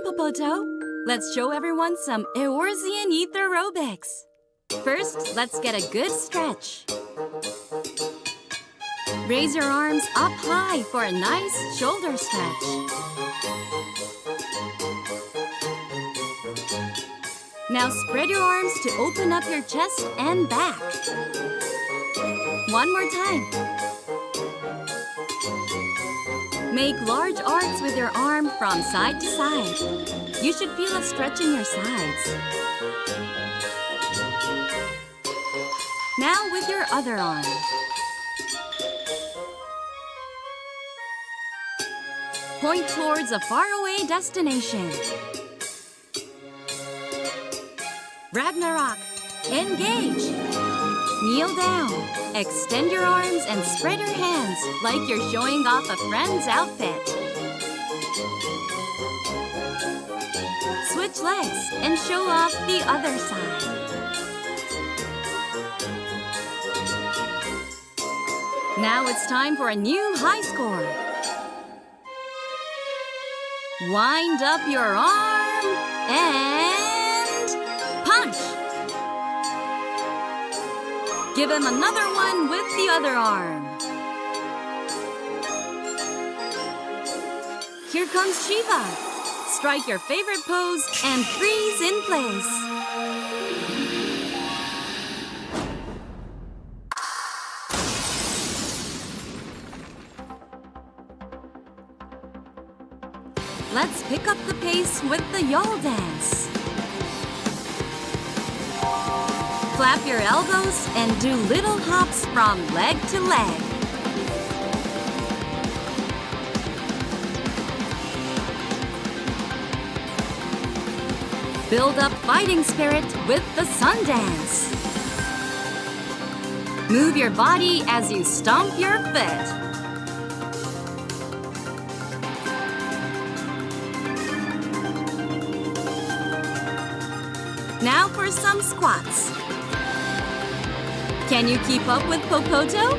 Popoto. Let's show everyone some Eorzean ether aerobics. First, let's get a good stretch. Raise your arms up high for a nice shoulder stretch. Now spread your arms to open up your chest and back. One more time. Make large arcs with your arm from side to side. You should feel a stretch in your sides. Now with your other arm. Point towards a faraway destination. Ragnarok, engage. Kneel down, extend your arms and spread your hands like you're showing off a friend's outfit. Switch legs and show off the other side. Now it's time for a new high score. Wind up your arm and punch. Give him another one with the other arm. Here comes Shiva. Strike your favorite pose and freeze in place. Let's pick up the pace with the Yol dance. Flap your elbows and do little hops from leg to leg. Build up fighting spirit with the sun dance. Move your body as you stomp your foot. Now for some squats. Can you keep up with Popoto?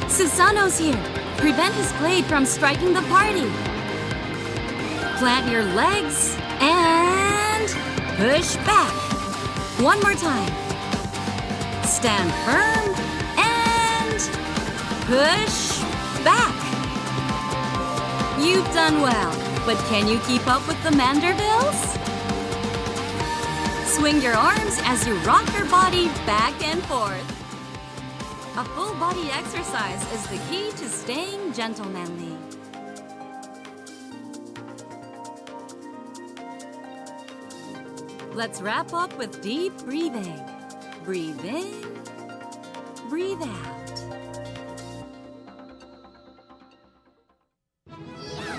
Susano's here. Prevent his blade from striking the party. Plant your legs and push back. One more time. Stand firm and push back. You've done well, but can you keep up with the Mandervilles? Swing your arms as you rock your body back and forth. A full body exercise is the key to staying gentlemanly. Let's wrap up with deep breathing. Breathe in, breathe out.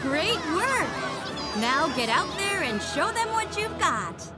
Great work! Now get out there and show them what you've got.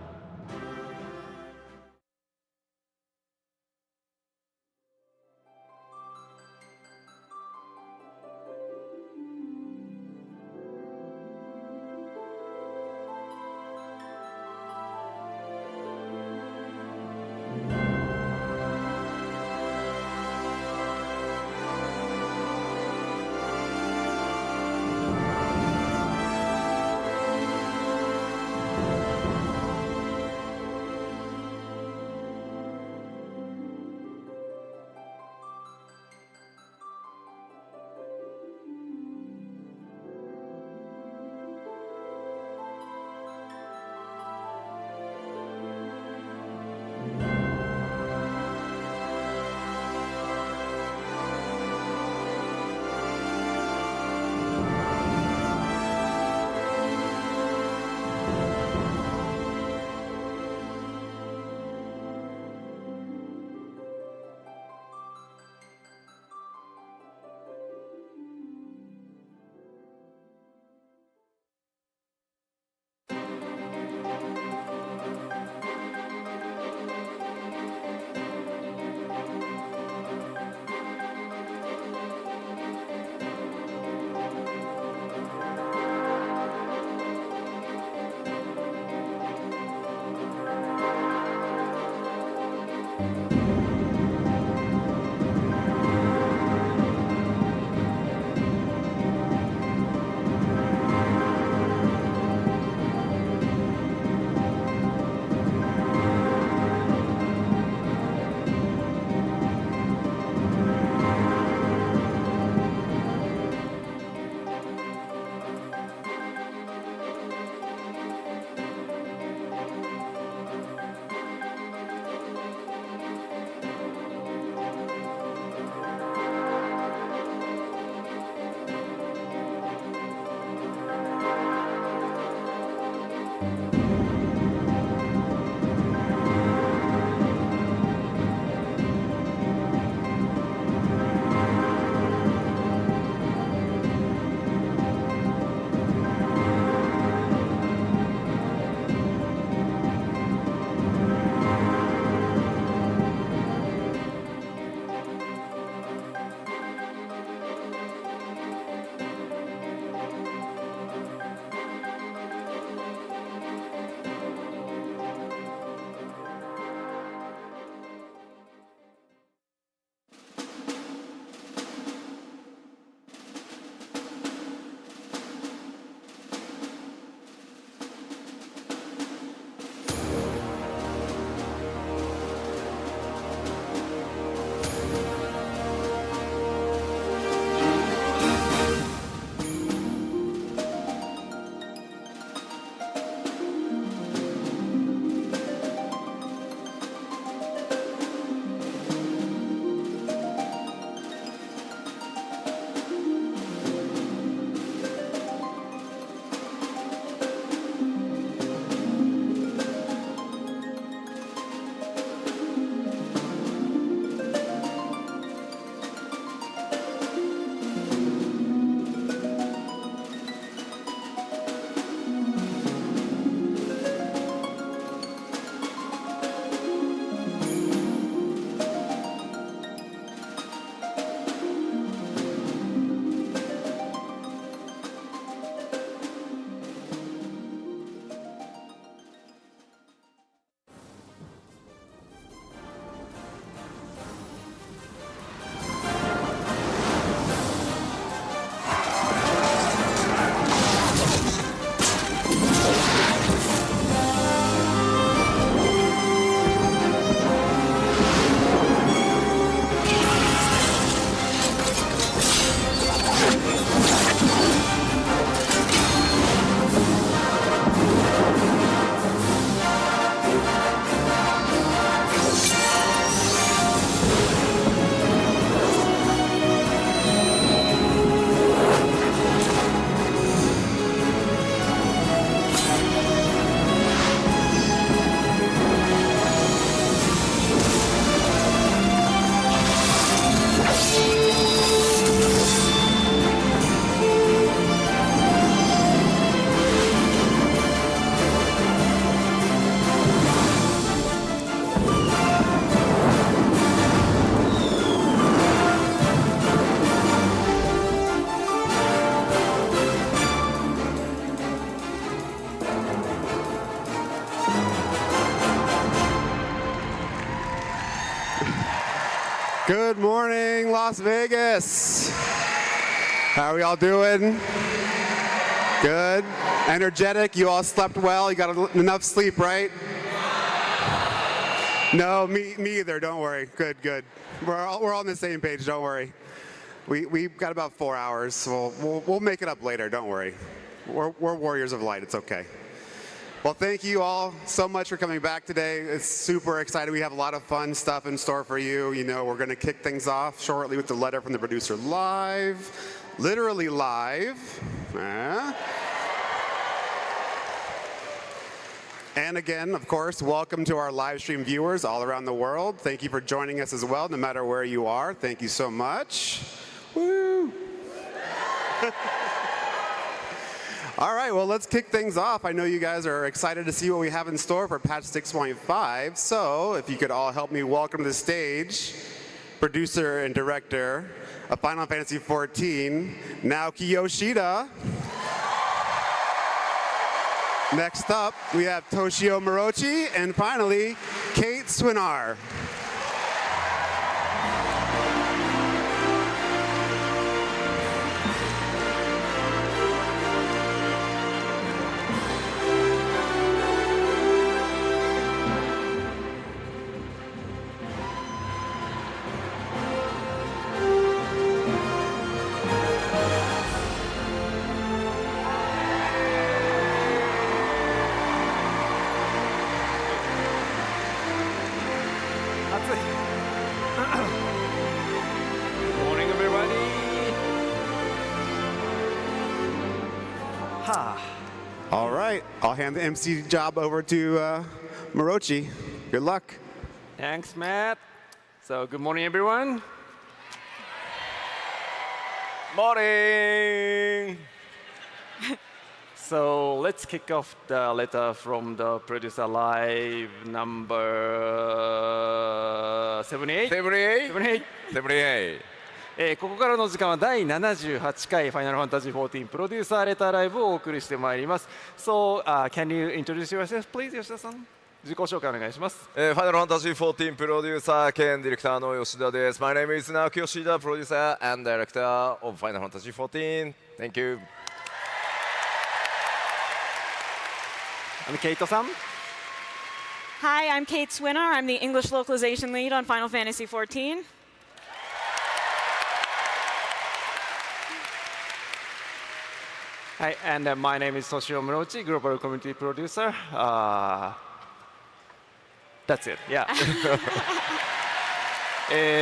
Good morning, Las Vegas. How are we all doing? Good. Energetic. You all slept well. You got enough sleep, right? No, me either. Don't worry. Good. We're all on the same page. Don't worry. We've got about 4 hours, so we'll make it up later. Don't worry. We're warriors of light. It's okay. Well, thank you all so much for coming back today. It's super exciting. We have a lot of fun stuff in store for you. You know, we're going to kick things off shortly with the letter from the producer live, literally live. And again, of course, welcome to our live stream viewers all around the world. Thank you for joining us as well, no matter where you are. Thank you so much. Woo! All right, well, let's kick things off. I know you guys are excited to see what we have in store for patch 6.5. So if you could all help me welcome to the stage producer and director of Final Fantasy XIV, Naoki Yoshida. Next up, we have Toshio Morochi, and finally, Kate Swinar. All right, I'll hand the MC job over to Morochi. Good luck. Thanks, Matt. So, good morning, everyone. Morning. So, let's kick off the letter from the producer live number 78? 78. ここからの時間は第78回ファイナルファンタジー14プロデューサーレターライブをお送りしてまいります。So, can you introduce yourself, please, 吉田さん？自己紹介お願いします。ファイナルファンタジー14プロデューサー兼ディレクターの吉田です。My name is Naoki Yoshida, producer and director of Final Fantasy XIV. Thank you. ケイトさん。Hi, I'm Kate Swinar. I'm the English localization lead on Final Fantasy XIV. Hi, and my name is Toshio Morochi, global community producer. That's it. Yeah.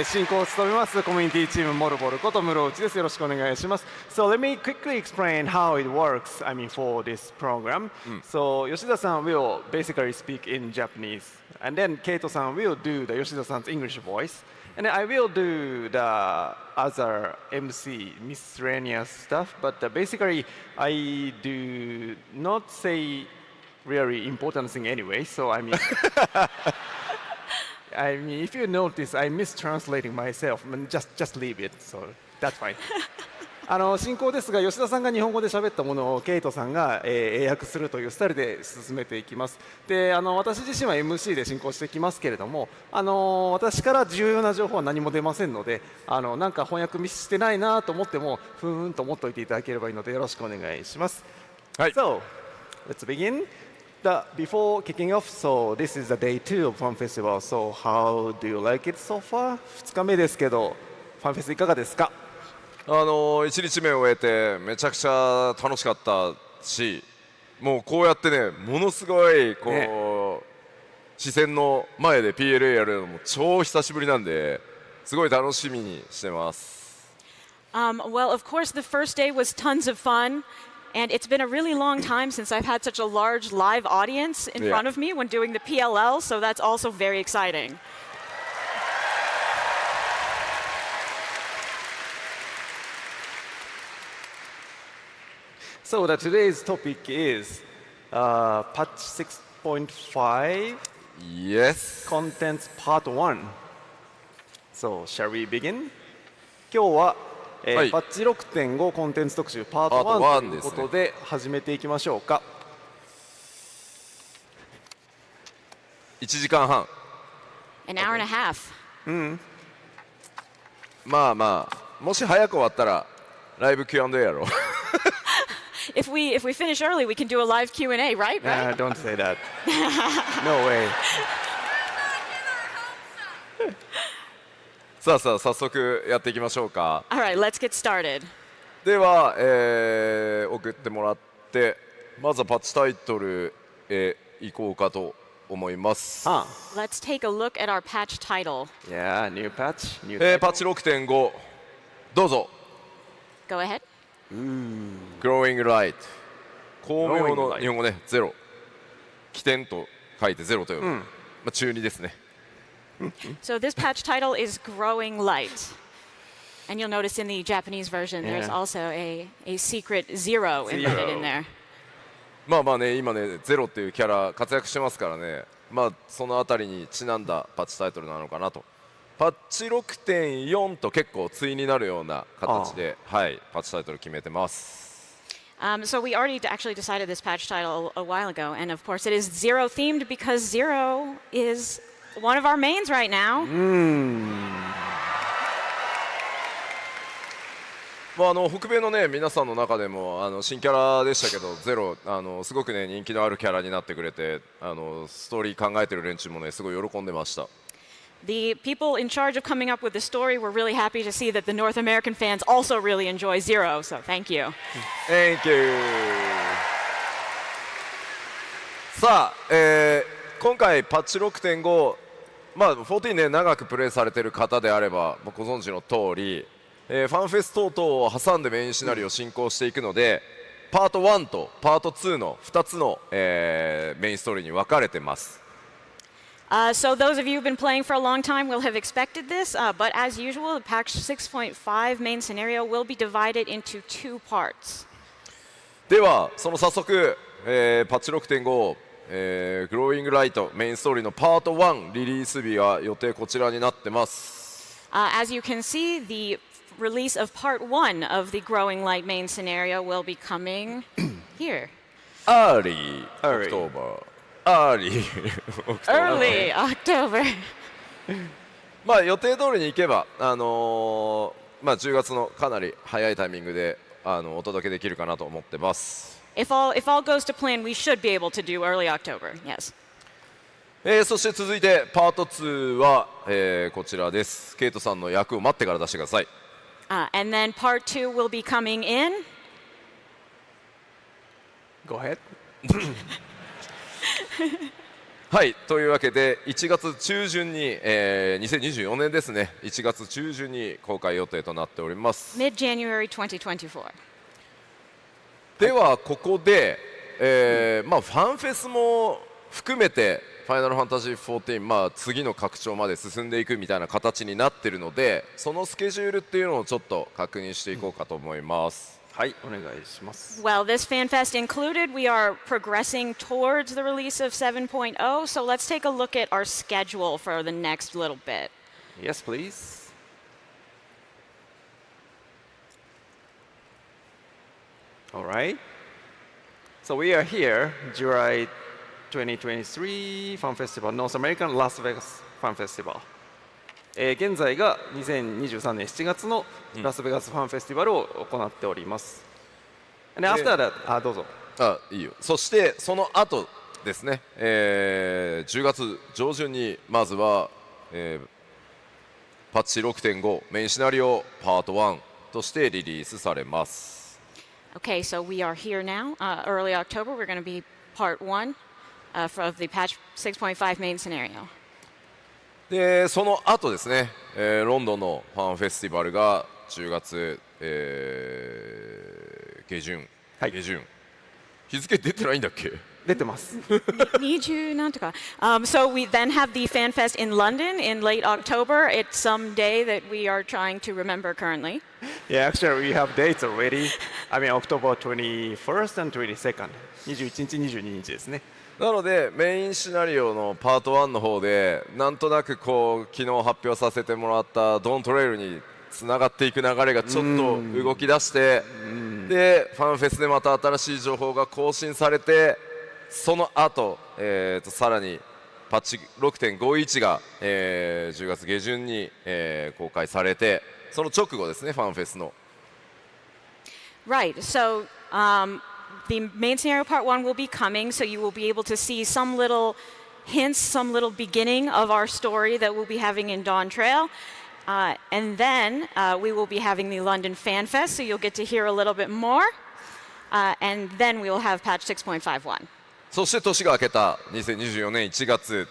進行を務めますコミュニティチームモルボルこと室内です。よろしくお願いします。So let me quickly explain how it works. I mean for this program. So 吉田さん will basically speak in Japanese, and then Keito さん will do the 吉田さん's English voice, and then I will do the other MC miscellaneous stuff. But basically, I do not say really important thing anyway. So I mean. I mean, if you notice, I'm mistranslating myself. Just leave it. So that's fine. 進行ですが、吉田さんが日本語で喋ったものをケイトさんが英訳するというスタイルで進めていきます。で、私自身は MC で進行していきますけれども、私から重要な情報は何も出ませんので、なんか翻訳ミスしてないなと思っても、ふーんと思っておいていただければいいので、よろしくお願いします。はい。So, let's begin. Before kicking off, so this is the day 2 of Fun Festival. So how do you like it so far? 2日目ですけど、ファンフェスいかがですか？1日目を終えてめちゃくちゃ楽しかったし、もうこうやってね、ものすごいこう、ね、視線の前で PLL やるのも超久しぶりなんで、すごい楽しみにしてます。Well, of course, the first day was tons of fun. And it's been a really long time since I've had such a large live audience in front of me when doing the PLL, so that's also very exciting. So today's topic is patch 6.5. Yes. Contents part 1. So shall we begin? 今日はパッチ 6.5 コンテンツ特集パート1ということで始めていきましょうか。1時間半。An hour and a half. まあまあもし早く終わったらライブ Q&A やろう。If we finish early, we can do a live Q&A, right? Right? Don't say that. No way. さあ早速やっていきましょうか。 All right, let's get started. では、送ってもらってまずはパッチタイトルへ行こうかと思います。 Let's take a look at our patch title. Yeah, new patch. パッチ 6.5 どうぞ。 Go ahead. Growing Light 光明の日本語ねゼロ起点と書いてゼロと読む、まあ、中2ですね。So this patch title is Growing Light. And you'll notice in the Japanese version, there's also a secret zero embedded in there. まあまあね今ねゼロっていうキャラ活躍してますからね、まあそのあたりにちなんだパッチタイトルなのかなと。パッチ 6.4 と結構対になるような形で、はい、パッチタイトル決めてます。So we already actually decided this patch title a while ago, and of course it is Zero themed because Zero is one of our mains right now. まあ北米のね皆さんの中でも新キャラでしたけどゼロすごくね人気のあるキャラになってくれてストーリー考えてる連中もねすごい喜んでました。The people in charge of coming up with the story were really happy to see that the North American fans also really enjoy Zero, so thank you. Thank you. さあ、今回パッチ 6.5 まあ14ね長くプレイされてる方であればご存知の通り、ファンフェス等々を挟んでメインシナリオを進行していくので、パート1とパート2の2つの、メインストーリーに分かれてます。So those of you who've been playing for a long time will have expected this, but as usual, the patch 6.5 main scenario will be divided into two parts. ではその早速、パッチ 6.5、グローイングライトメインストーリーのパート1リリース日は予定こちらになってます。As you can see, the release of part 1 of the Growing Light main scenario will be coming here. Early October. Early October. まあ予定通りにいけば、まあ10月のかなり早いタイミングでお届けできるかなと思ってます。If all goes to plan, we should be able to do early October. Yes. そして続いてパート2は、こちらです。ケイトさんの役を待ってから出してください。And then part 2 will be coming in. Go ahead. はいというわけで1月中旬に、2024年ですね1月中旬に公開予定となっております。 Mid-January 2024. ではここで、まあ、ファンフェスも含めてファイナルファンタジー14、まあ、次の拡張まで進んでいくみたいな形になっているのでそのスケジュールっていうのをちょっと確認していこうかと思います。はい、お願いします。 Well, this FanFest included, we are progressing towards the release of 7.0, so let's take a look at our schedule for the next little bit. Yes, please. All right. So we are here, July 2023 Fun Festival, North American Las Vegas Fun Festival. 現在が2023年7月のラスベガスファンフェスティバルを行っております。And after that、どうぞ。いいよ。そしてその後ですね、10月上旬にまずは、パッチ 6.5 メインシナリオパート1としてリリースされます。Okay, so we are here now. Early October, we're going to be part 1 of the patch 6.5 main scenario. でその後ですね、ロンドンのファンフェスティバルが10月、下旬、はい、下旬日付出てないんだっけ？出てます。20なんとか。So we then have the FanFest in London in late October. It's some day that we are trying to remember currently. Yeah, actually we have dates already. I mean October 21st and 22nd. 21日、22日ですね。なのでメインシナリオのパート1の方でなんとなくこう昨日発表させてもらったドントレイルにつながっていく流れがちょっと動き出してでファンフェスでまた新しい情報が更新されてその後、さらにパッチ 6.51 が、10月下旬に、公開されて、その直後ですね、ファンフェスの。Right. So the main scenario part 1 will be coming, so you will be able to see some little hints, some little beginning of our story that we'll be having in Dawn Trail. And then we will be having the London Fan Fest, so you'll get to hear a little bit more. And then we will have patch 6.51. そして年が明けた2024年1月、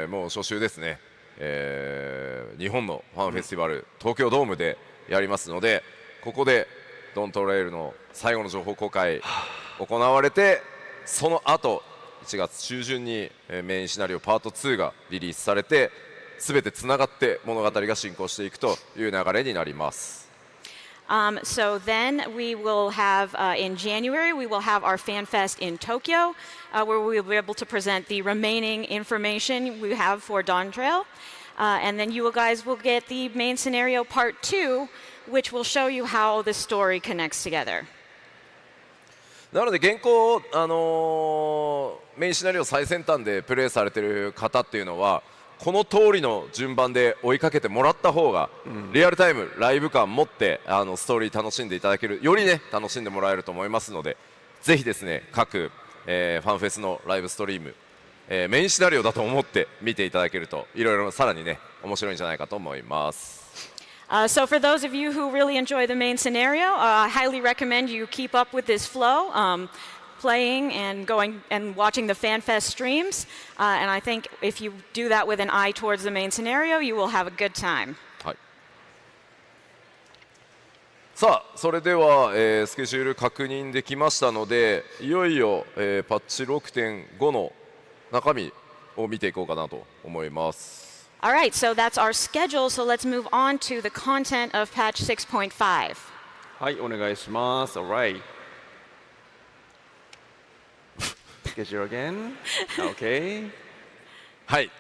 もう初週ですね、日本のファンフェスティバル、東京ドームでやりますので、ここでドントレイルの最後の情報公開行われて、その後1月中旬にメインシナリオパート2がリリースされて、全てつながって物語が進行していくという流れになります。So then we will have, in January, we will have our Fan Fest in Tokyo, where we will be able to present the remaining information we have for Dawn Trail. And then you guys will get the main scenario part 2, which will show you how the story connects together. なので現行、メインシナリオ最先端でプレイされている方っていうのは、この通りの順番で追いかけてもらった方が、リアルタイムライブ感持ってストーリー楽しんでいただける、よりね楽しんでもらえると思いますので、ぜひですね各、ファンフェスのライブストリーム、メインシナリオだと思って見ていただけると、いろいろさらにね面白いんじゃないかと思います。So for those of you who really enjoy the main scenario, I highly recommend you keep up with this flow. Playing and going and watching the FanFest streams, and I think if you do that with an eye towards the main scenario, you will have a good time. はい、さあそれでは、スケジュール確認できましたので、いよいよ、パッチ 6.5 の中身を見ていこうかなと思います。All right, so that's our schedule. So let's move on to the content of patch 6.5. はい、お願いします。Alright. Schedule again. Okay. はい、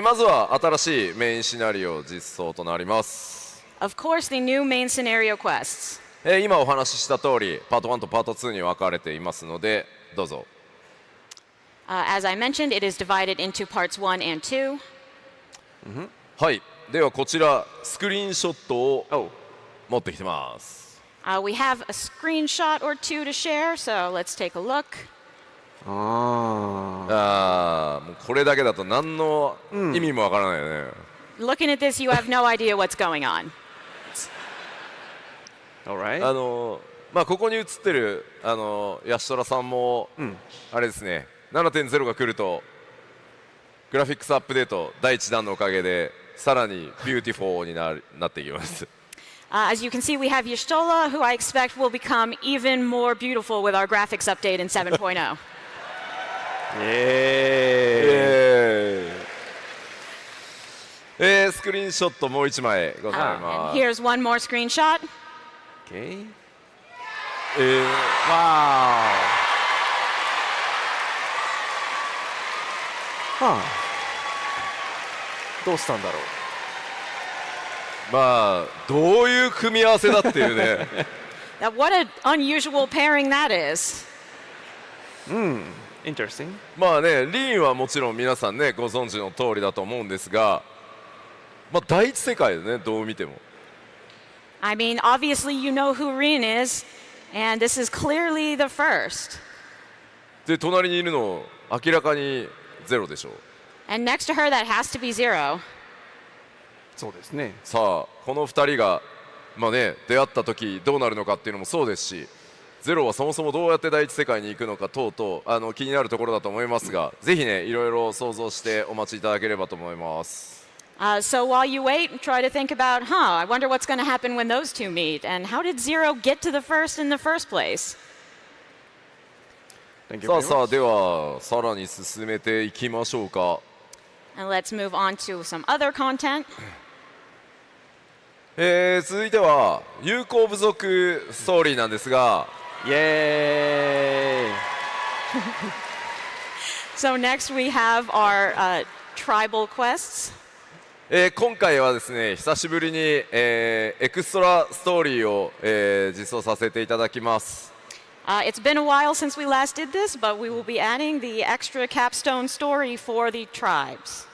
まずは新しいメインシナリオ実装となります。 Of course, the new main scenario quests. 今お話しした通り、パート1とパート2に分かれていますので、どうぞ。As I mentioned, it is divided into parts 1 and 2. はい、ではこちらスクリーンショットを持ってきてます。We have a screenshot or two to share, so let's take a look. もうこれだけだと何の意味もわからないよね。Looking at this, you have no idea what's going on. Alright. まあここに映ってるヤシトラさんも、あれですね、7.0 が来るとグラフィックスアップデート第1弾のおかげでさらにビューティフォーになっていきます。As you can see, we have Yashtola, who I expect will become even more beautiful with our graphics update in 7.0. スクリーンショットもう1枚ございます。 Here's one more screenshot. Okay. わどうしたんだろう。まあどういう組み合わせだっていうね。Now, what an unusual pairing that is. Interesting. まあね、リーンはもちろん皆さんねご存知の通りだと思うんですが、まあ第一世界でねどう見ても。I mean, obviously you know who Hrim is, and this is clearly the first. で隣にいるの明らかにゼロでしょう。 And next to her, that has to be Zero. そうですね。さあこの2人がまあね出会った時どうなるのかっていうのもそうですし、ゼロはそもそもどうやって第一世界に行くのか等々気になるところだと思いますが、ぜひねいろいろ想像してお待ちいただければと思います。So while you wait, try to think about, I wonder what's going to happen when those two meet, and how did Zero get to the first in the first place? さあさあではさらに進めていきましょうか。 And let's move on to some other content. 続いては友好部族ストーリーなんですが、イエーイ。So next we have our tribal quests. 今回はですね久しぶりに、エクストラストーリーを、実装させていただきます。It's been a while since we last did this, but we will be adding the extra capstone story for the tribes.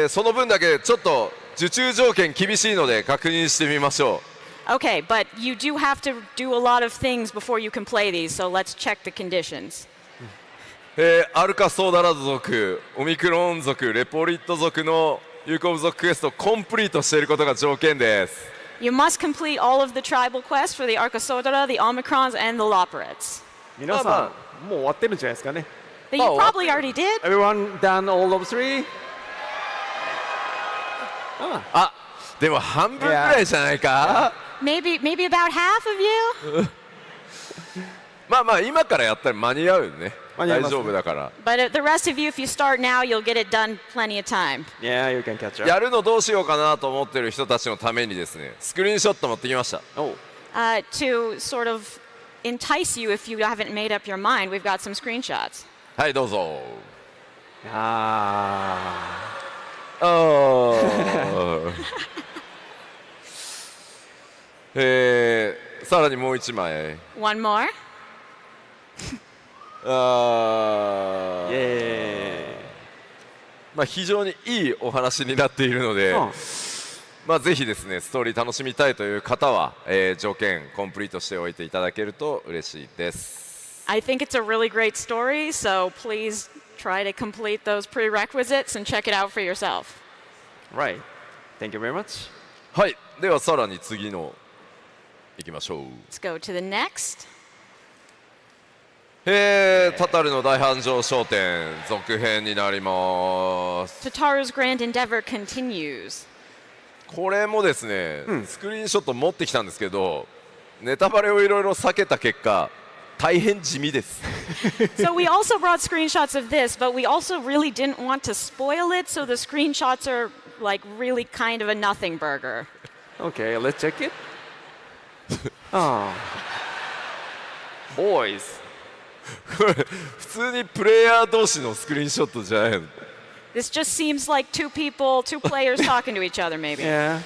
その分だけちょっと受注条件厳しいので確認してみましょう。 Okay, but you do have to do a lot of things before you can play these, so let's check the conditions. アルカソーダラド族、オミクロン族、レポリット族の有効部族クエストをコンプリートしていることが条件です。You must complete all of the tribal quests for the Arcosodara, the Omicrons, and the Loporets. 皆さん、もう終わってるんじゃないですかね。 That you probably already did. Everyone done all of three? あ、でも半分くらいじゃないか。Maybe about half of you. まあ今からやったら間に合うよね。大丈夫だから。But the rest of you, if you start now, you'll get it done plenty of time. Yeah, you can catch up. やるのどうしようかなと思ってる人たちのためにですね、スクリーンショット持ってきました。Oh. To sort of entice you if you haven't made up your mind, we've got some screenshots. はいどうぞ。さらにもう一枚。One more. まあ非常にいいお話になっているので、まあぜひですねストーリー楽しみたいという方は、条件コンプリートしておいていただけると嬉しいです。I think it's a really great story, so please try to complete those prerequisites and check it out for yourself. Right. Thank you very much. はい。ではさらに次のいきましょう。Let's go to the next. タタルの大繁盛商店続編になります。 Tataru's grand endeavor continues. これもですね、スクリーンショット持ってきたんですけど、ネタバレをいろいろ避けた結果、大変地味です。So we also brought screenshots of this, but we also really didn't want to spoil it, so the screenshots are like really kind of a nothing burger. Okay, let's check it. Boys. これ普通にプレイヤー同士のスクリーンショットじゃないの。 This just seems like two players talking to each other, maybe. Yeah.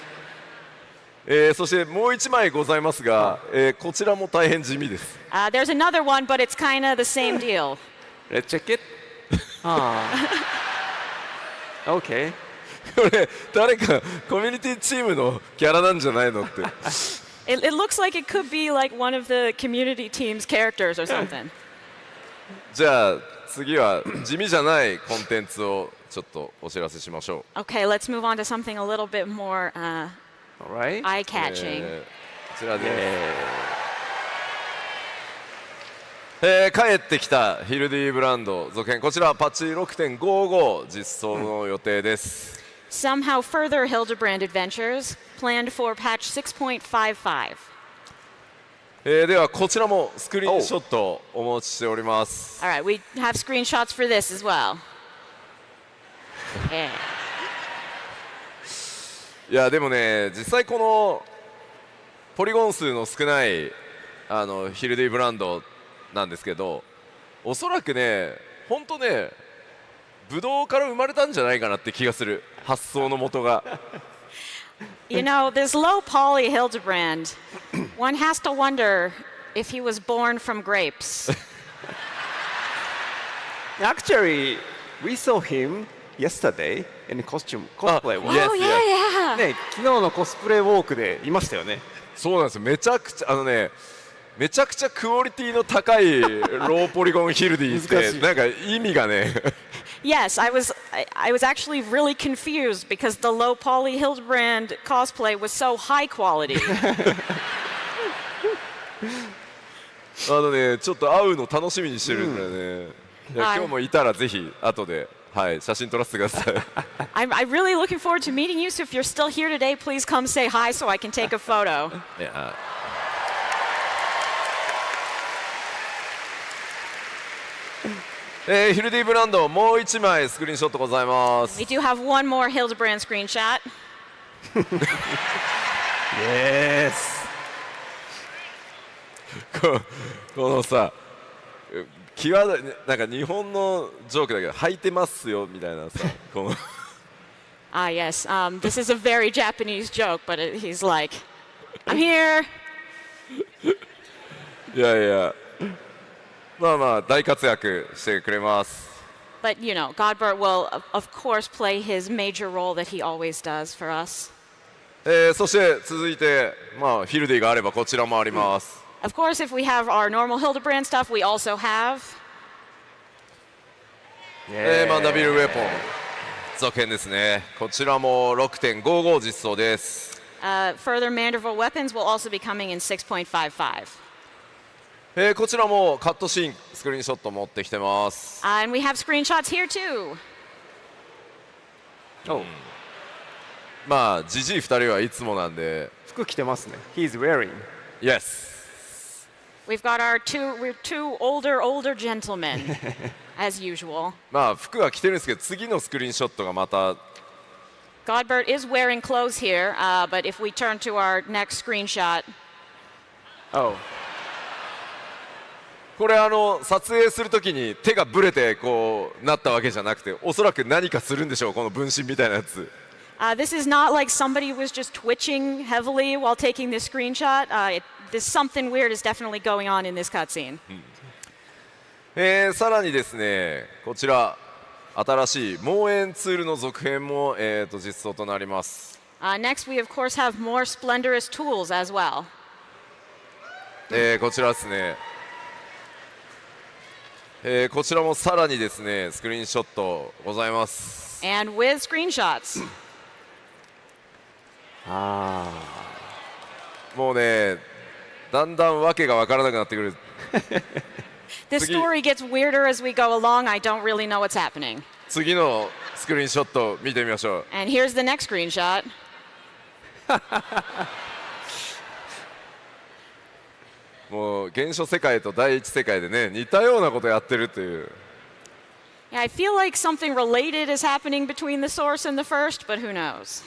そしてもう一枚ございますが、こちらも大変地味です。There's another one, but it's kind of the same deal. Let's check it. Okay. これ誰かコミュニティチームのキャラなんじゃないのって。It looks like it could be like one of the community team's characters or something. じゃあ次は地味じゃないコンテンツをちょっとお知らせしましょう。 Okay, let's move on to something a little bit more All right. eye-catching. こちらです。帰ってきたヒルディブランド続編、こちらはパッチ 6.55 実装の予定です。Somehow further Hildebrand adventures planned for patch 6.55. ではこちらもスクリーンショットをお持ちしております。All right, we have screenshots for this as well. Yeah. いやでもね、実際このポリゴン数の少ないヒルディブランドなんですけど、おそらくね、本当ね、ブドウから生まれたんじゃないかなって気がする、発想の元が。You know, this low poly Hildebrand, one has to wonder if he was born from grapes. Actually, we saw him yesterday in costume cosplay walk. Yes, Oh, yeah, yeah. ね、昨日のコスプレウォークでいましたよね。そうなんですよ、めちゃくちゃめちゃくちゃクオリティの高いローポリゴンヒルディってなんか意味がね。Yes, I was actually really confused because the low poly Hildebrand cosplay was so high quality. ちょっと会うの楽しみにしてるんだよね。いや今日もいたらぜひ後で、はい、写真撮らせてください。I'm really looking forward to meeting you. So if you're still here today, please come say hi so I can take a photo. いやヒルディブランドもう一枚スクリーンショットございます。 We do have one more Hildebrand screenshot. Yes. このさ、際どいなんか日本のジョークだけど履いてますよみたいなさ、この Ah, yes. This is a very Japanese joke, but he's like, I'm here. いやいやまあまあ大活躍してくれます。 But you know, Godbert will of course play his major role that he always does for us. そして続いて、まあ、フィルディがあればこちらもあります。Of course, if we have our normal Hildebrand stuff, we also have マンダビルウェポン続編ですね。こちらも 6.55 実装です。further Manderville weapons will also be coming in 6.55. こちらもカットシーンスクリーンショット持ってきてます。And we have screenshots here too. まあジジイ2人はいつもなんで。服着てますね。He's wearing. Yes. We've got we're two older gentlemen, as usual. まあ服は着てるんですけど、次のスクリーンショットがまた。Godbert is wearing clothes here, but if we turn to our next screenshot. Oh. これ撮影するときに手がブレてこうなったわけじゃなくて、おそらく何かするんでしょう、この分身みたいなやつ。This is not like somebody was just twitching heavily while taking this screenshot. There's something weird is definitely going on in this cutscene. さらにですね、こちら新しい盲嚥ツールの続編も、実装となります。Next, we of course have more splendorous tools as well. こちらですね。こちらもさらにですね、スクリーンショットございます。And with screenshots. もうね、だんだんわけがわからなくなってくる。This story gets weirder as we go along. I don't really know what's happening. 次のスクリーンショット見てみましょう。And here's the next screenshot. もう原初世界と第一世界でね、似たようなことやってるという。Yeah, I feel like something related is happening between the source and the first, but who knows?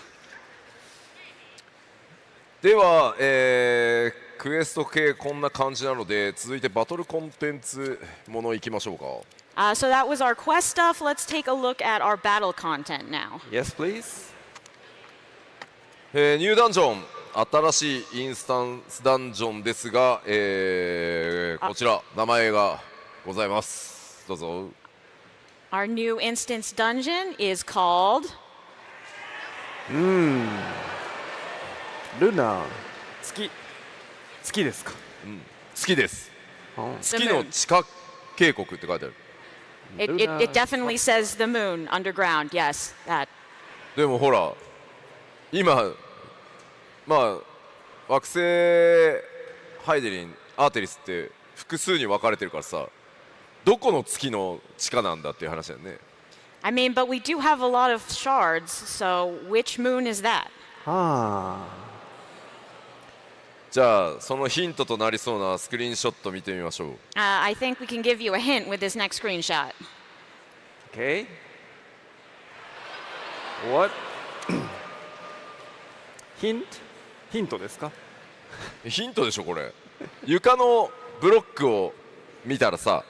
では、クエスト系こんな感じなので、続いてバトルコンテンツものいきましょうか。So that was our quest stuff. Let's take a look at our battle content now. Yes, please. ニューダンジョン、新しいインスタンスダンジョンですが、こちら名前がございます。どうぞ。Our new instance dungeon is called Luna. 月ですか。月です。 The 月の moon. 地下渓谷って書いてある。It definitely says the moon underground. Yes, that. でもほら、今まあ惑星ハイデリン、アーテリスって複数に分かれてるからさ、どこの月の地下なんだっていう話だよね。I mean, but we do have a lot of shards. So which moon is that? じゃあそのヒントとなりそうなスクリーンショット見てみましょう。I think we can give you a hint with this next screenshot. Okay. What? ヒントですか。ヒントでしょこれ。床のブロックを見たらさ。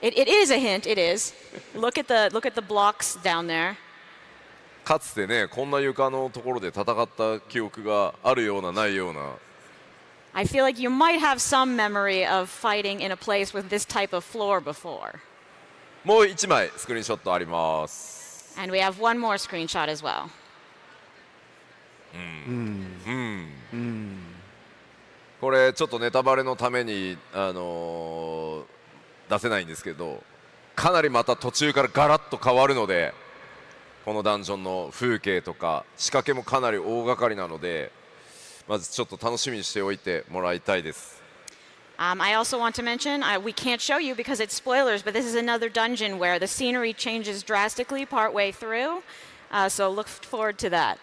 It is a hint. It is. Look at the blocks down there. かつてね、こんな床のところで戦った記憶があるようなないような。I feel like you might have some memory of fighting in a place with this type of floor before. もう1枚スクリーンショットあります。 And we have one more screenshot as well. これちょっとネタバレのために、出せないんですけど、かなりまた途中からガラッと変わるので、このダンジョンの風景とか仕掛けもかなり大掛かりなので、まずちょっと楽しみにしておいてもらいたいです。I also want to mention, we can't show you because it's spoilers, but this is another dungeon where the scenery changes drastically partway through, so look forward to that.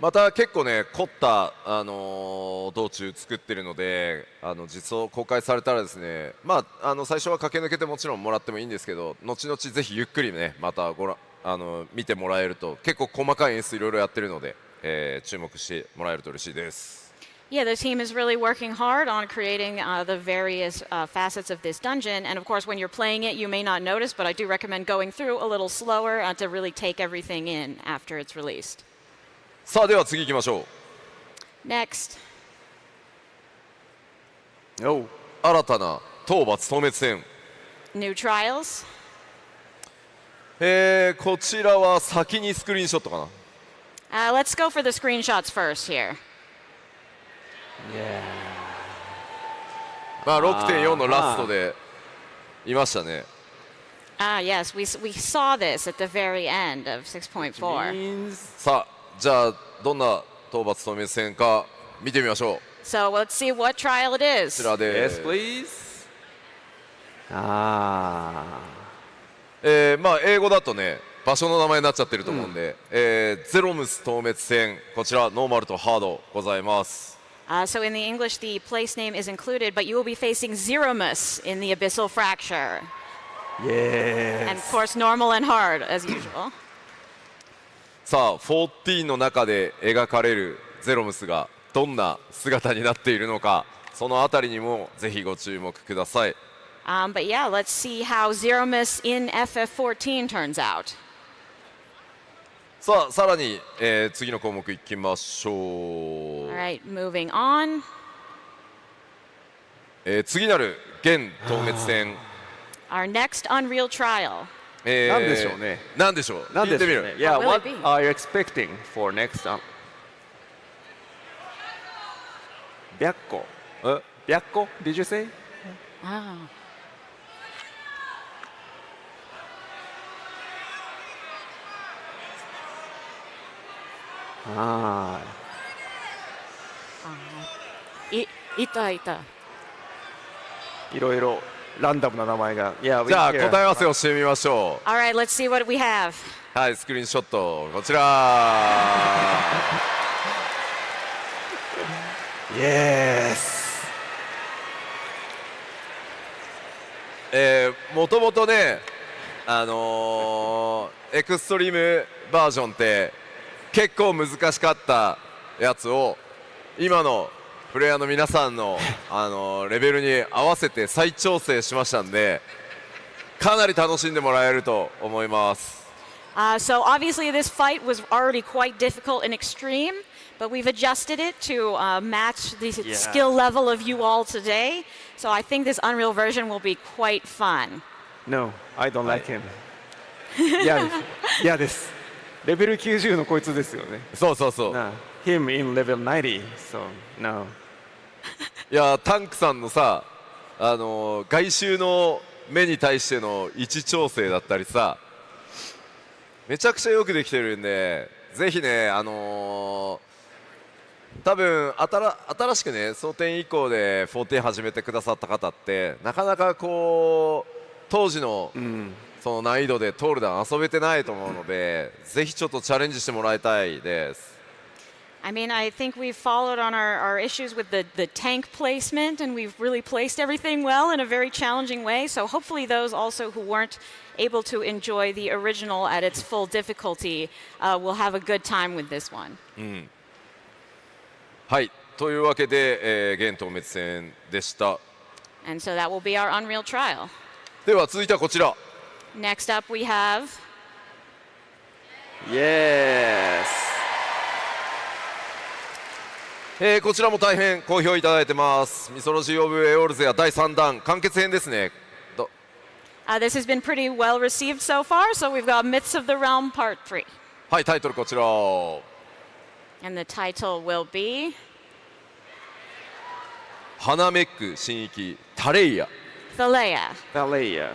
また結構ね凝った、道中作ってるので、実装公開されたらですね、まあ、最初は駆け抜けてもちろんもらってもいいんですけど、後々ぜひゆっくりねまた見てもらえると、結構細かい演出いろいろやってるので、注目してもらえると嬉しいです。Yeah, the team is really working hard on creating the various facets of this dungeon, and of course when you're playing it you may not notice, but I do recommend going through a little slower to really take everything in after it's released. さあでは次行きましょう。 Next. Oh. 新たな討伐討滅戦。 New trials. こちらは先にスクリーンショットかな。Let's go for the screenshots first here. まあ 6.4 のラストでいましたね。Yes, we saw this at the very end of 6.4. さあじゃあどんな討伐討滅戦か見てみましょう。 So let's see what trial it こ is. ちらで Yes, please. まあ英語だとね場所の名前になっちゃってると思うんで、ゼロムス討滅戦、こちらノーマルとハードございます。So in the English, the place name is included, but you will be facing Zeromus in the Abyssal Fracture. And of course, normal and hard, as usual. さあ14の中で描かれるゼロムスがどんな姿になっているのか、そのあたりにもぜひご注目ください。But yeah, let's see how Zeromus in FF14 turns out. さあさらに、次の項目いきましょう。 All right, moving on. 次なる現討滅戦、 Our next Unreal trial. なんでしょうね。なんでしょう。なん聞いてみる。でしょうね。Yeah, What will what it be? are you expecting for next? 白虎。白虎 Did you say? Ah. いた。いろいろランダムな名前が。Yeah, じゃあ we hear. 答え合わせをしてみましょ All right, let's see what we have. う。はい、スクリーンショットこちら。 Yes. もともとね、エクストリームバージョンって結構難しかったやつを今のプレイヤーの皆さんの、レベルに合わせて再調整しましたんで、かなり楽しんでもらえると思います。 So obviously this fight was already quite difficult and extreme, but we've adjusted it to match the skill level of you all today. So I think this Unreal version will be quite fun. No, I don't like him. 嫌です。レベル90のこいつですよね。そうそうそう。 な Him in level 90, so no. いやタンクさんのさ、外周の目に対しての位置調整だったりさ、めちゃくちゃよくできてるんで、ぜひね、多分新しくね、争点以降で14始めてくださった方ってなかなかこう当時の、その難易度でトールダン遊べてないと思うので、ぜひちょっとチャレンジしてもらいたいです。 I mean, I think we've followed on our issues with the tank placement, and we've really placed everything well in a very challenging way. So hopefully those also who weren't able to enjoy the original at its full difficulty will have a good time with this one. はい、というわけで、現討滅戦でした。 And so that will be our Unreal trial. では続いてはこちら。 Next up we have Yes. こちらも大変好評いただいてます。ミソロジー・オブ・エオルゼア第3弾完結編ですね。this has been pretty well received so far, so we've got Myths of the Realm Part 3. はい、タイトルこちら。 And the title will be 花めく神域タレイヤ。 Thalea. Thalea.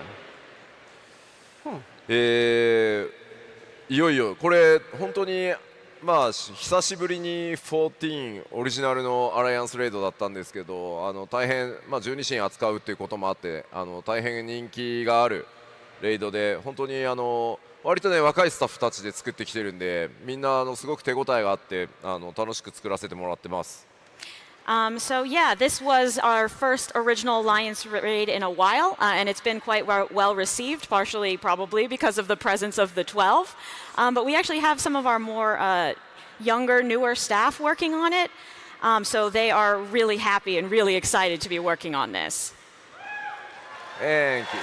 いよいよこれ本当にまあ久しぶりに14オリジナルのアライアンスレイドだったんですけど、大変、まあ、12神扱うっていうこともあって大変人気があるレイドで、本当に割とね若いスタッフたちで作ってきてるんで、みんなすごく手応えがあって楽しく作らせてもらってます。 So yeah, this was our first original Alliance raid in a while, and it's been quite well received, partially probably because of the presence of the 12. But we actually have some of our more younger, newer staff working on it, so they are really happy and really excited to be working on this. Thank you.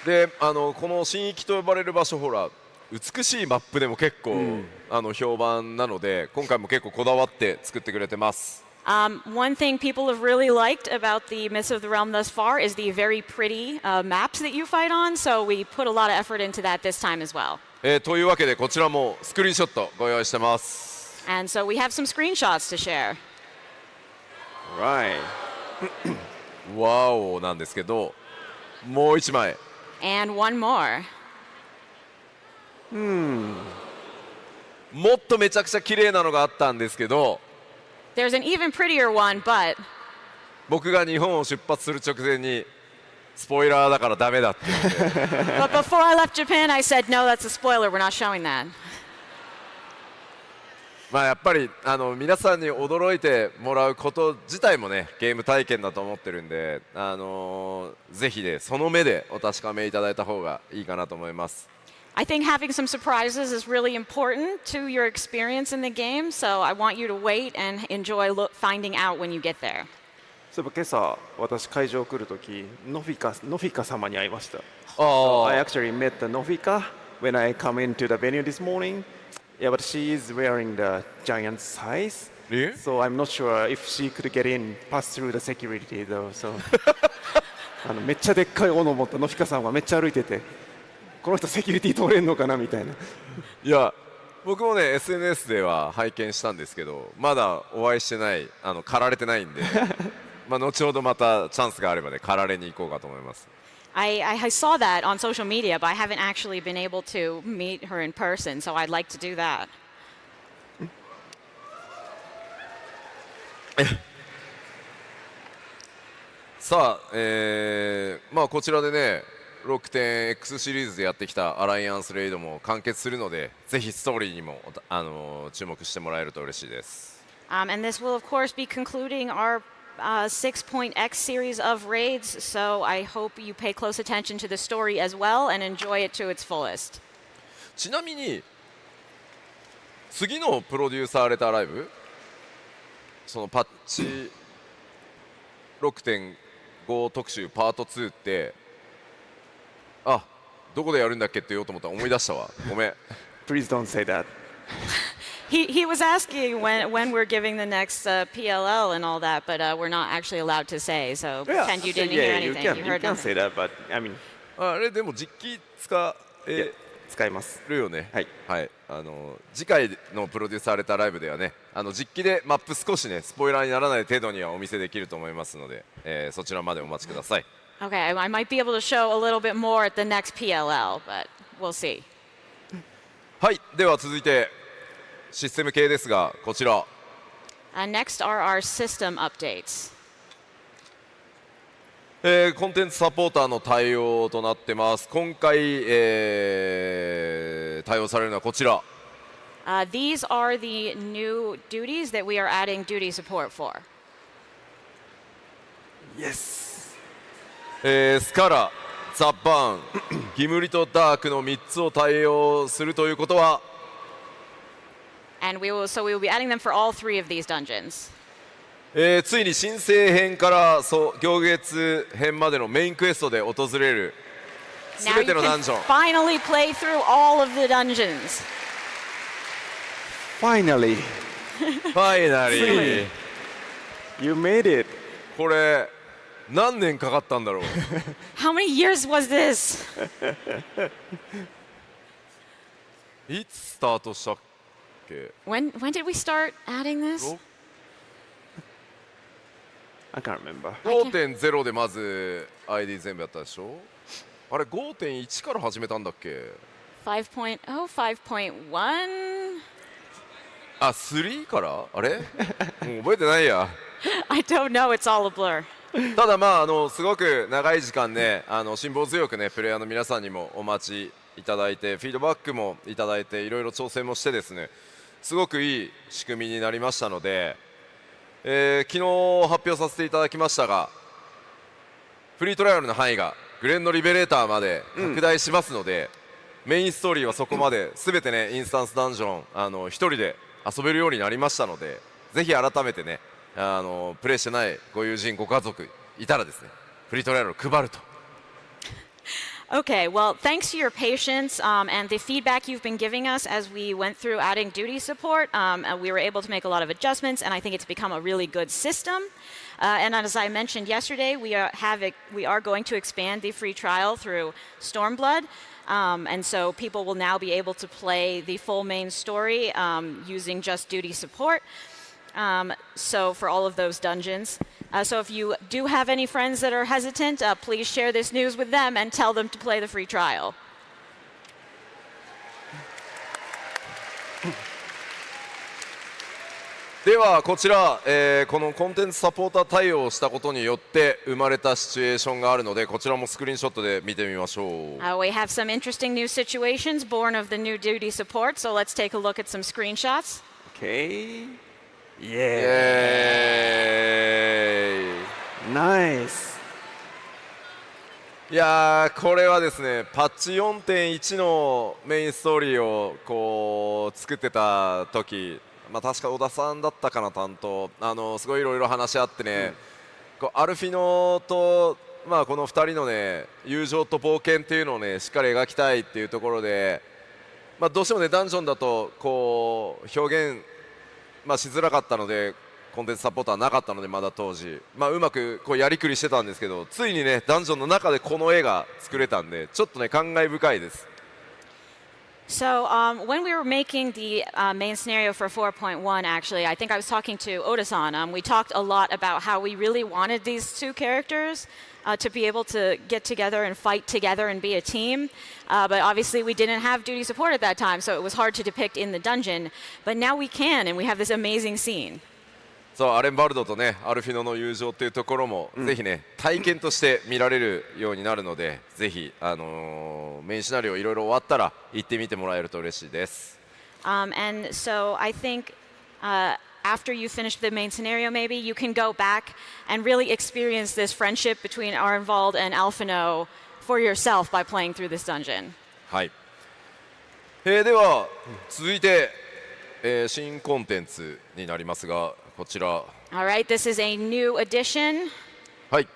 でこの神域と呼ばれる場所、ほら美しいマップでも結構、評判なので今回も結構こだわって作ってくれてます。One thing people have really liked about the Myths of the Realm thus far is the very pretty maps that you fight on, so we put a lot of effort into that this time as well. というわけでこちらもスクリーンショットご用意してます。And so we have some screenshots to share. Right. ワオなんですけど、もう一枚。And one more. もっとめちゃくちゃ綺麗なのがあったんですけど、There's an even prettier one, but 僕が日本を出発する直前にスポイラーだからダメだって言って but before I left Japan, I said, no, that's a spoiler. We're not showing that. まあやっぱり皆さんに驚いてもらうこと自体もねゲーム体験だと思ってるんで、ぜひねその目でお確かめいただいた方がいいかなと思います。I think having some surprises is really important to your experience in the game, so I want you to wait and enjoy finding out when you get there. そういえば今朝私会場来るときノフィカ様に会いました。あ I actually met the Nofika when I come into the venue this morning. Yeah, but she is wearing the giant size. Yeah? So I'm not sure if she could get in, pass through the security though. So めっちゃでっかい斧を持ったノフィカさんがめっちゃ歩いてて、この人セキュリティ通れんのかなみたいな。いや僕もね SNS では拝見したんですけど、まだお会いしてない狩られてないんでまあ後ほどまたチャンスがあればね狩られに行こうかと思います。I saw that on social media, but I haven't actually been able to meet her in person, so I'd like to do that. さあ、まあこちらでね6.X シリーズでやってきたアライアンスレイドも完結するので、ぜひストーリーにも注目してもらえると嬉しいです。And this will, of course, be concluding our 6.X series of raids, so I hope you pay close attention to the story as well and enjoy it to its fullest. ちなみに次のプロデューサーレターライブ、そのパッチ 6.5 特集パート2ってどこでやるんだっけって言おうと思ったら思い出したわ。ごめん。Please don't say that. He was asking when we're giving the next PLL and all that, but we're not actually allowed to say. So pretend you didn't hear anything. You can say that, but I mean. あれでも実機使いまするよね。はい。はい。次回のプロデューサーレターライブではね、実機でマップ少しねスポイラーにならない程度にはお見せできると思いますので、そちらまでお待ちください。Okay, I might be able to show a little bit more at the next PLL, but we'll see. はい。では続いてシステム系ですが、こちら。Next are our system updates. コンテンツサポーターの対応となってます。今回、対応されるのはこちら。These are the new duties that we are adding duty support for. Yes. スカラ、ザ・バーン、ギムリとダークの3つを対応するということは、And we will be adding them for all 3 of these dungeons. ついに新生編から行月編までのメインクエストで訪れるす Now べ you てのダン can ジョン。 finally play through all of the dungeons. Finally, ファイナリー。 you made it. これ何年かかったんだろう。 How many years was this? いつスタートしたっけ？ When did we start adding this? I can't remember. 5.0 でまず ID 全部やったでしょ。あれ 5.1 から始めたんだっけ？ 5.0, 5.1? 3からあれもう覚えてないや。I don't know, it's all a blur. ただまあすごく長い時間ね辛抱強くねプレイヤーの皆さんにもお待ちいただいてフィードバックもいただいていろいろ調整もしてですねすごくいい仕組みになりましたので、昨日発表させていただきましたがフリートライアルの範囲がグレンのリベレーターまで拡大しますので、メインストーリーはそこまで全てねインスタンスダンジョン一人で遊べるようになりましたのでぜひ改めてねプレイしてないご友人ご家族いたらですねフリートライアルを配ると。Okay, well, thanks to your patience and the feedback you've been giving us as we went through adding duty support, we were able to make a lot of adjustments, and I think it's become a really good system. And as I mentioned yesterday, we are going to expand the free trial through Stormblood, and so people will now be able to play the full main story using just duty support. So for all of those dungeons. So if you do have any friends that are hesitant, please share this news with them and tell them to play the free trial. ではこちら、このコンテンツサポーター対応をしたことによって生まれたシチュエーションがあるので、こちらもスクリーンショットで見てみましょう。We have some interesting new situations born of the new duty support, so let's take a look at some screenshots. Okay. イエーイ。Nice. いやー、これはですね、パッチ 4.1 のメインストーリーをこう作ってた時、確か小田さんだったかな、担当、すごいいろいろ話し合ってね、こうアルフィノと、この2人のね友情と冒険っていうのをねしっかり描きたいっていうところで、どうしてもねダンジョンだとこう表現しづらかったので、コンテンツサポーターなかったのでまだ当時、うまくこうやりくりしてたんですけど、ついにねダンジョンの中でこの絵が作れたんで、ちょっとね感慨深いです。So when we were making the main scenario for 4.1, actually, I think I was talking to Oda-san. We talked a lot about how we really wanted these two characters to be able to get together and fight together and be a team. But obviously we didn't have duty support at that time, so it was hard to depict in the dungeon. But now we can, and we have this amazing scene. そう、アレンバルドとねアルフィノの友情っていうところも、ぜひね体験として見られるようになるので、ぜひメインシナリオいろいろ終わったら行ってみてもらえると嬉しいです。And so I think after you finish the main scenario, maybe you can go back and really experience this friendship between Arenvald and Alphino for yourself by playing through this dungeon. はい。では続いて、新コンテンツになりますが、こちら。All right, this is a new addition. はい。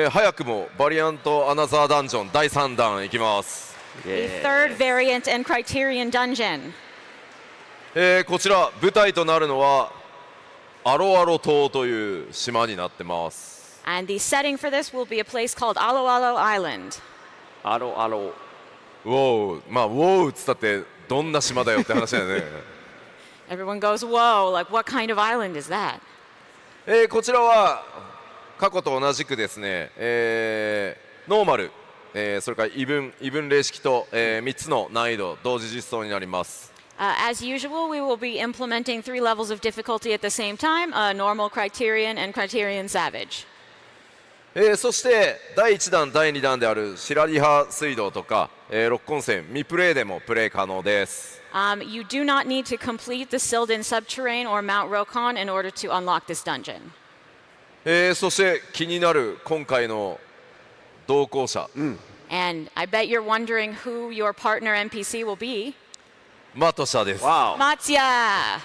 早くもバリアントアナザーダンジョン第3弾いきます。The third variant and criterion dungeon. こちら舞台となるのはアロアロ島という島になってます。And the setting for this will be a place called Alo Alo Island. アロアロ。ウォー、ウォーっつったってどんな島だよって話だよね。Everyone goes, whoa, like what kind of island is that? こちらは過去と同じくですね、ノーマル、それから異文例式と、3つの難易度同時実装になります。As usual, we will be implementing 3 levels of difficulty at the same time, normal, criterion, and criterion savage. そして第1弾第2弾であるシラリハ水道とか、六根線未プレイでもプレイ可能です。You do not need to complete the Silden Subterrane or Mount Rokon in order to unlock this dungeon. そして気になる今回の同行者、And I bet you're wondering who your partner NPC will be. マトシャです。Matsuya!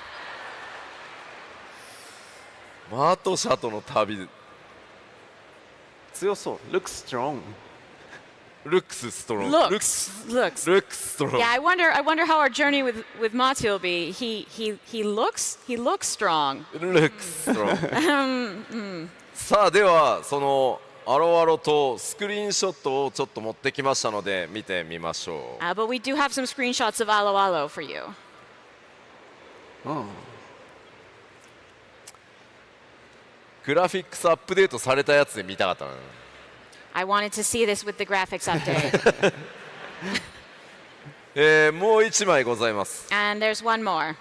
マトシャとの旅。強そう。Looks strong. ルックスストロン。Looks. ルックスストロン。Yeah, I wonder how our journey with Matsuya will be. He looks strong. ルックスストロン。さあではそのアロアロとスクリーンショットをちょっと持ってきましたので見てみましょう。But we do have some screenshots of Alo Alo for you. グラフィックスアップデートされたやつで見たかったな。I wanted to see this with the graphics update. もう1枚ございます。And there's one more.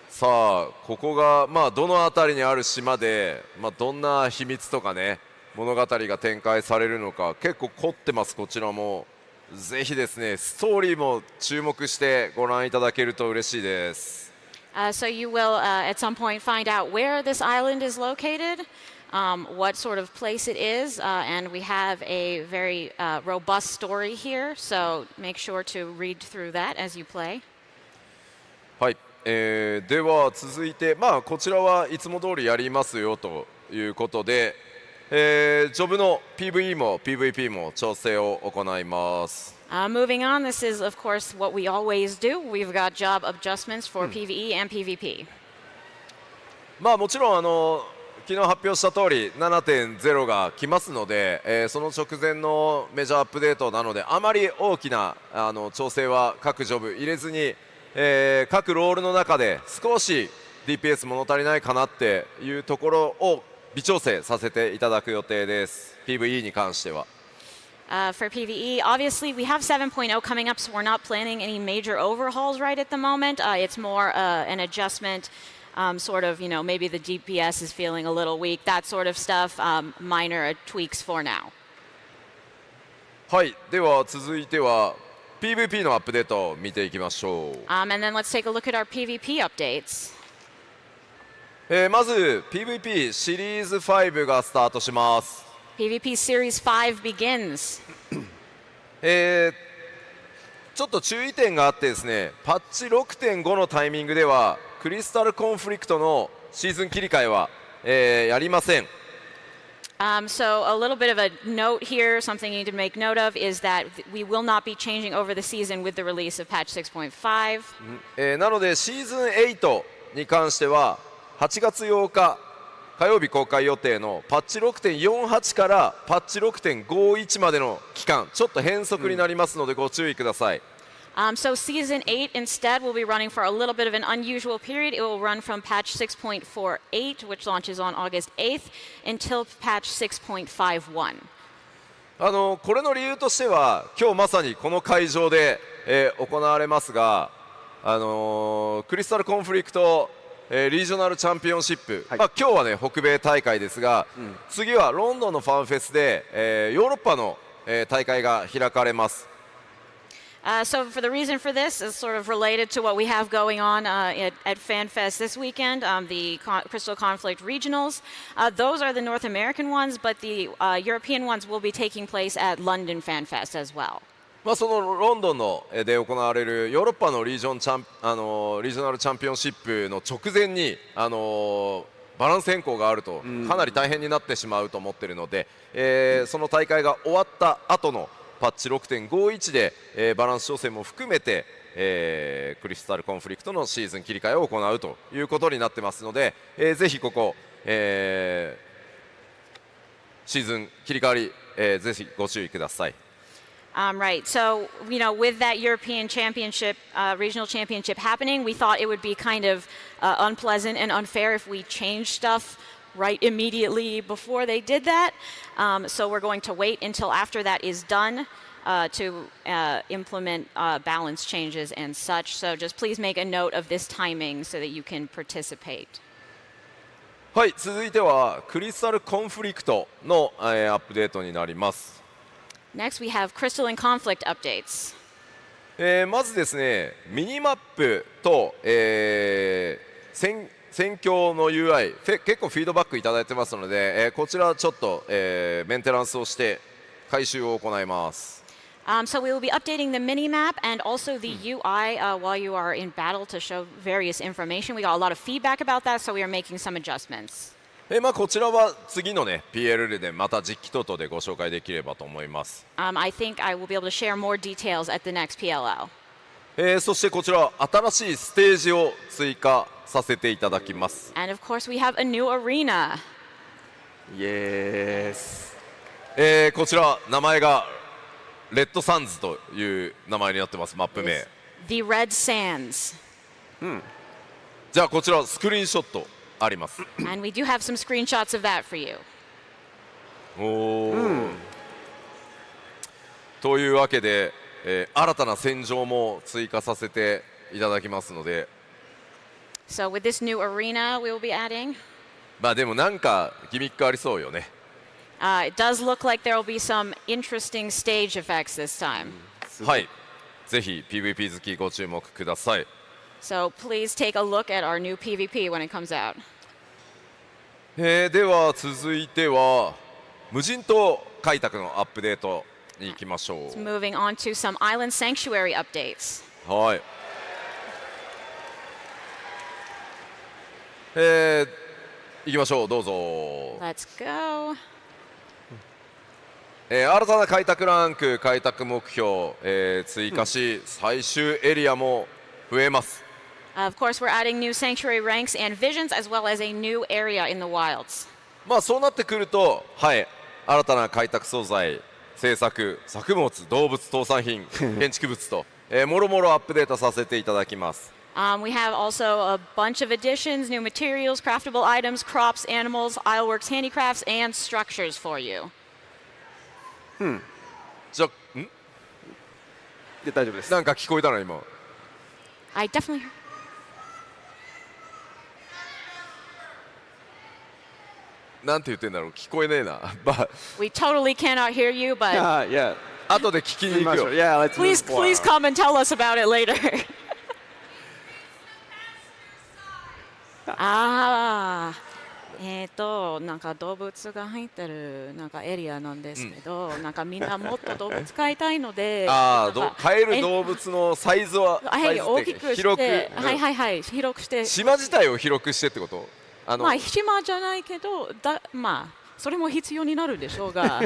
さあここがどの辺りにある島で、どんな秘密とかね物語が展開されるのか結構凝ってます。こちらもぜひですねストーリーも注目してご覧いただけると嬉しいです。So you will at some point find out where this island is located, what sort of place it is, and we have a very robust story here, so make sure to read through that as you play. はい、では続いてこちらはいつも通りやりますよということで、ジョブの PVE も PVP も調整を行います。Moving on, this is, of course, what we always do. We've got job adjustments for PVE and PVP. まあもちろん昨日発表した通り 7.0 が来ますので、その直前のメジャーアップデートなのであまり大きな調整は各ジョブ入れずに、各ロールの中で少し DPS 物足りないかなっていうところを微調整させていただく予定です。 PVE に関しては。For PVE, obviously we have 7.0 coming up, so we're not planning any major overhauls right at the moment. It's more an adjustment, sort of, maybe the DPS is feeling a little weak, that sort of stuff, minor tweaks for now. はい、では続いては PVP のアップデートを見ていきましょう。And then let's take a look at our PVP updates. まず PVP シリーズ5がスタートします。PVP Series 5 begins. ちょっと注意点があってですね、パッチ 6.5 のタイミングではクリスタルコンフリクトのシーズン切り替えは、やりません。So a little bit of a note here, something you need to make note of is that we will not be changing over the season with the release of patch 6.5. なのでシーズン8に関しては8月8日火曜日公開予定のパッチ 6.48 からパッチ 6.51 までの期間ちょっと変則になりますのでご注意ください。So Season 8 instead will be running for a little bit of an unusual period. It will run from patch 6.48, which launches on August 8th, until patch 6.51. これの理由としては今日まさにこの会場で、行われますが、クリスタルコンフリクトリージョナルチャンピオンシップ、今日はね北米大会ですが、次はロンドンのファンフェスで、ヨーロッパの、大会が開かれます。So for the reason for this is sort of related to what we have going on at FanFest this weekend, the Crystal Conflict Regionals. Those are the North American ones, but the European ones will be taking place at London FanFest as well. そのロンドンので行われるヨーロッパのリージョナルチャンピオンシップの直前にバランス変更があるとかなり大変になってしまうと思っているので、その大会が終わった後のパッチ 6.51 で、バランス調整も含めて、クリスタルコンフリクトのシーズン切り替えを行うということになってますので、ぜひここ、シーズン切り替わり、ぜひご注意ください。Right. So, with that European Championship, regional championship happening, we thought it would be kind of unpleasant and unfair if we changed stuff right immediately before they did that. So we're going to wait until after that is done to implement balance changes and such. So just please make a note of this timing so that you can participate. はい、続いてはクリスタルコンフリクトの、アップデートになります。Next, we have Crystal and Conflict updates. まずですね、ミニマップと、戦況の UI 結構フィードバックいただいてますので、こちらちょっと、メンテナンスをして改修を行います。So we will be updating the mini-map and also the UI while you are in battle to show various information. We got a lot of feedback about that, so we are making some adjustments. こちらは次のね PLL でまた実機等々でご紹介できればと思います。I think I will be able to share more details at the next PLL. そしてこちら新しいステージを追加させていただきます。And of course we have a new arena. Yes. こちら名前がレッドサンズという名前になってます。マップ名 The Red Sands. じゃあこちらスクリーンショットあります。And we do have some screenshots of that for you. というわけで、新たな戦場も追加させていただきますので。So with this new arena we will be adding. でもなんかギミックありそうよね。It does look like there will be some interesting stage effects this time. はい、ぜひ PVP 好きご注目ください。So please take a look at our new PVP when it comes out. では続いては無人島開拓のアップデートに行きましょう。Moving on to some island sanctuary updates. はい。行きましょう。どうぞ。Let's go. 新たな開拓ランク開拓目標、追加し、最終エリアも増えます。Of course, we're adding new sanctuary ranks and visions as well as a new area in the wilds. まあそうなってくると、はい、新たな開拓素材、製作、作物、動物、倒産品、建築物と、もろもろアップデートさせていただきます。We have also a bunch of additions, new materials, craftable items, crops, animals, ironworks, handicrafts, and structures for you. じゃあ、で大丈夫です。なんか聞こえたな今。I definitely. なんて言ってんだろう、聞こえねえな。まあ We totally cannot hear you, but Yeah. 後で聞きに行くよ。Yeah, let's please, move please forward. come and tell us about it later. なんか動物が入ってるなんかエリアなんですけど、なんかみんなもっと動物飼いたいので、飼える動物のサイズははい大きくして、広く、はいはいはい広くして、島自体を広くしてってこと？まあ島じゃないけど、まあそれも必要になるでしょうが、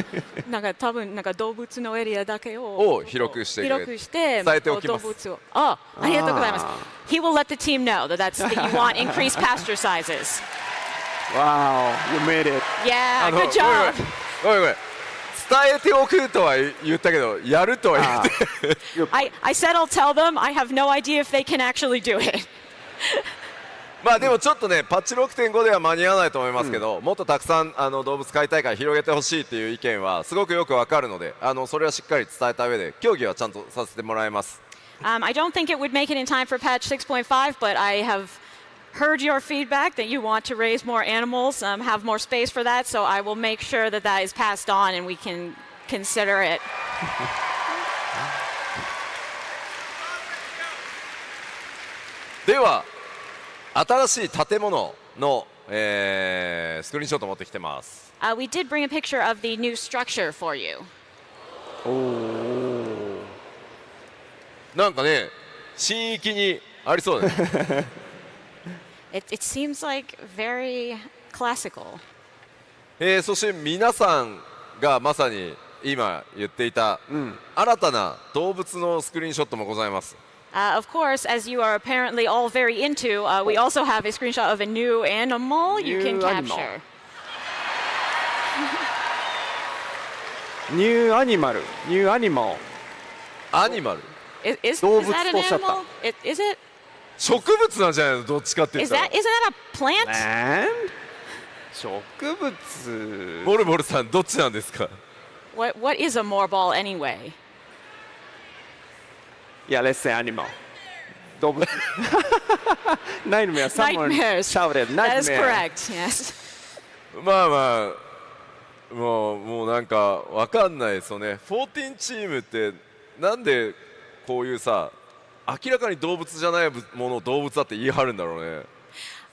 なんか多分なんか動物のエリアだけを広くして伝えておきます。動物をありがとうございます。He will let the team know that you want increased pasture sizes. Wow, you made it. Yeah, good job. ごめん。伝えておくとは言ったけど、やるとは言って。I said I'll tell them. I have no idea if they can actually do it. まあでもちょっとね、パッチ 6.5 では間に合わないと思いますけど、もっとたくさん動物飼いたいから広げてほしいっていう意見はすごくよくわかるので、それはしっかり伝えた上で協議はちゃんとさせてもらいます。I don't think it would make it in time for patch 6.5, but I have heard your feedback that you want to raise more animals, have more space for that, so I will make sure that that is passed on and we can consider it. では新しい建物の、スクリーンショット持ってきてます。We did bring a picture of the new structure for you. なんかね、新域にありそうだね。It seems like very classical. そして皆さんがまさに今言っていた、新たな動物のスクリーンショットもございます。Of course, as you are apparently all very into, we also have a screenshot of a new animal you can capture. New animal. New animal. アニマル？ Is 動物 that と an おっしゃった。 animal? Is it? 植物なんじゃないの？どっちかって言ったら。Isn't that a plant? And 植物。ボルボルさんどっちなんですか？ What is a moorball anyway? Yeah, let's say animal. 動物。Nightmare. Someone Nightmares. shouted nightmare. That is correct. Yes. まあまあもうなんかわかんないですよね。14チームってなんでこういうさ明らかに動物じゃないものを動物だって言い張るんだろうね。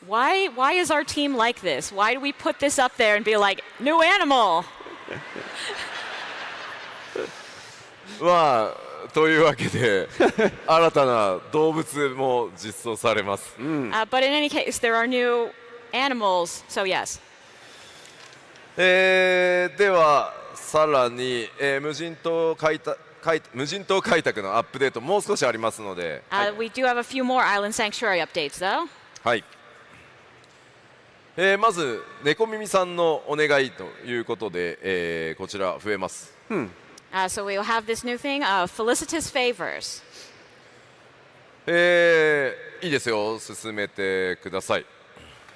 Why is our team like this? Why do we put this up there and be like new animal? まあというわけで新たな動物も実装されます。But in any case, there are new animals, so yes. ではさらに、無人島開拓のアップデートもう少しありますので、We do have a few more island sanctuary updates, though. はい。まず猫耳さんのお願いということで、こちら増えます。So we'll have this new thing, felicitous favors. いいですよ、進めてください。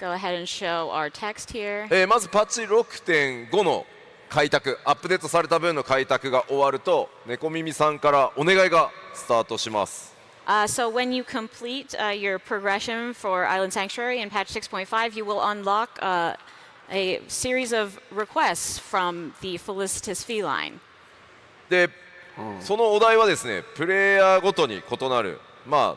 Go ahead and show our text here. まずパッチ 6.5 の開拓、アップデートされた分の開拓が終わると、猫耳さんからお願いがスタートします。So when you complete your progression for Island Sanctuary in patch 6.5, you will unlock a series of requests from the felicitous feline. で、そのお題はですね、プレイヤーごとに異なる、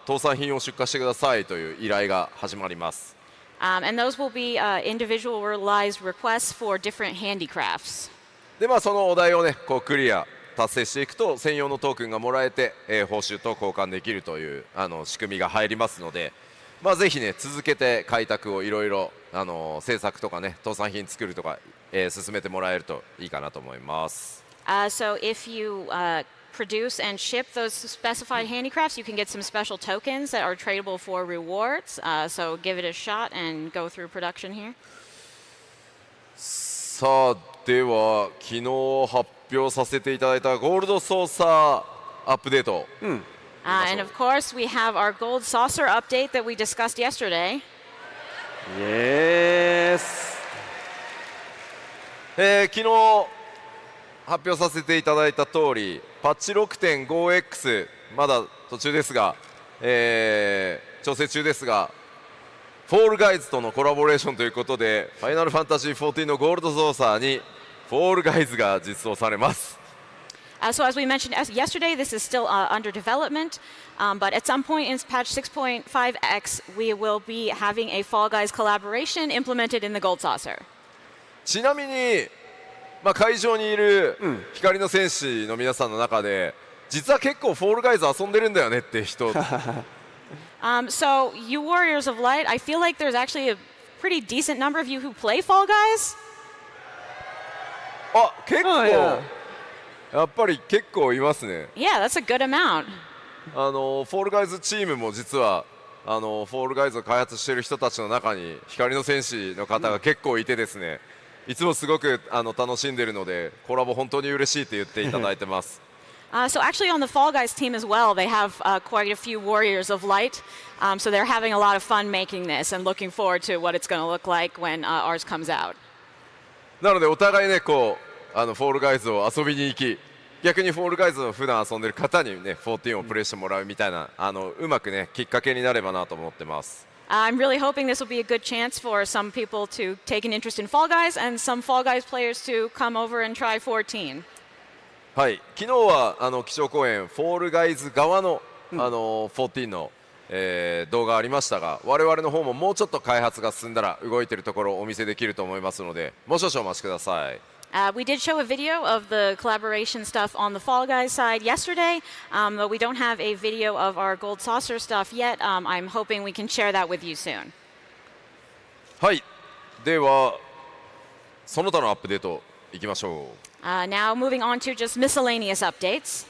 倒産品を出荷してくださいという依頼が始まります。And those will be individualized requests for different handicrafts. で、そのお題をね、こうクリア達成していくと専用のトークンがもらえて、報酬と交換できるという仕組みが入りますので、ぜひね続けて開拓をいろいろ制作とかね倒産品作るとか、進めてもらえるといいかなと思います。So if you produce and ship those specified handicrafts, you can get some special tokens that are tradable for rewards. So give it a shot and go through production here. さあでは昨日発表させていただいたゴールドソーサーアップデート、And of course, we have our gold saucer update that we discussed yesterday. Yes. 昨日発表させていただいた通りパッチ 6.5X まだ途中ですが、調整中ですがフォールガイズとのコラボレーションということでファイナルファンタジー14のゴールドソーサーにフォールガイズが実装されます。So as we mentioned yesterday, this is still under development, but at some point in patch 6.5x, we will be having a Fall Guys collaboration implemented in the Gold Saucer. ちなみに、会場にいる光の戦士の皆さんの中で実は結構フォールガイズ遊んでるんだよねって人So you Warriors of Light, I feel like there's actually a pretty decent number of you who play Fall Guys. あ、結構、 yeah. やっぱり結構いますね。 Yeah, that's a good amount. フォールガイズチームも実はフォールガイズを開発している人たちの中に光の戦士の方が結構いてですね、いつもすごく楽しんでいるのでコラボ本当に嬉しいと言っていただいてます。So actually on the Fall Guys team as well, they have quite a few Warriors of Light. So they're having a lot of fun making this and looking forward to what it's going to look like when ours comes out. なのでお互いねこうフォールガイズを遊びに行き逆にフォールガイズを普段遊んでる方にね14をプレイしてもらうみたいなうまくねきっかけになればなと思ってます。I'm really hoping this will be a good chance for some people to take an interest in Fall Guys and some Fall Guys players to come over and try 14. はい、昨日は基調講演フォールガイズ側の14の、動画ありましたが我々の方ももうちょっと開発が進んだら動いているところをお見せできると思いますのでもう少々お待ちください。We did show a video of the collaboration stuff on the Fall Guys side yesterday, but we don't have a video of our Gold Saucer stuff yet. I'm hoping we can share that with you soon. はい、ではその他のアップデートいきましょう。Now moving on to just miscellaneous updates.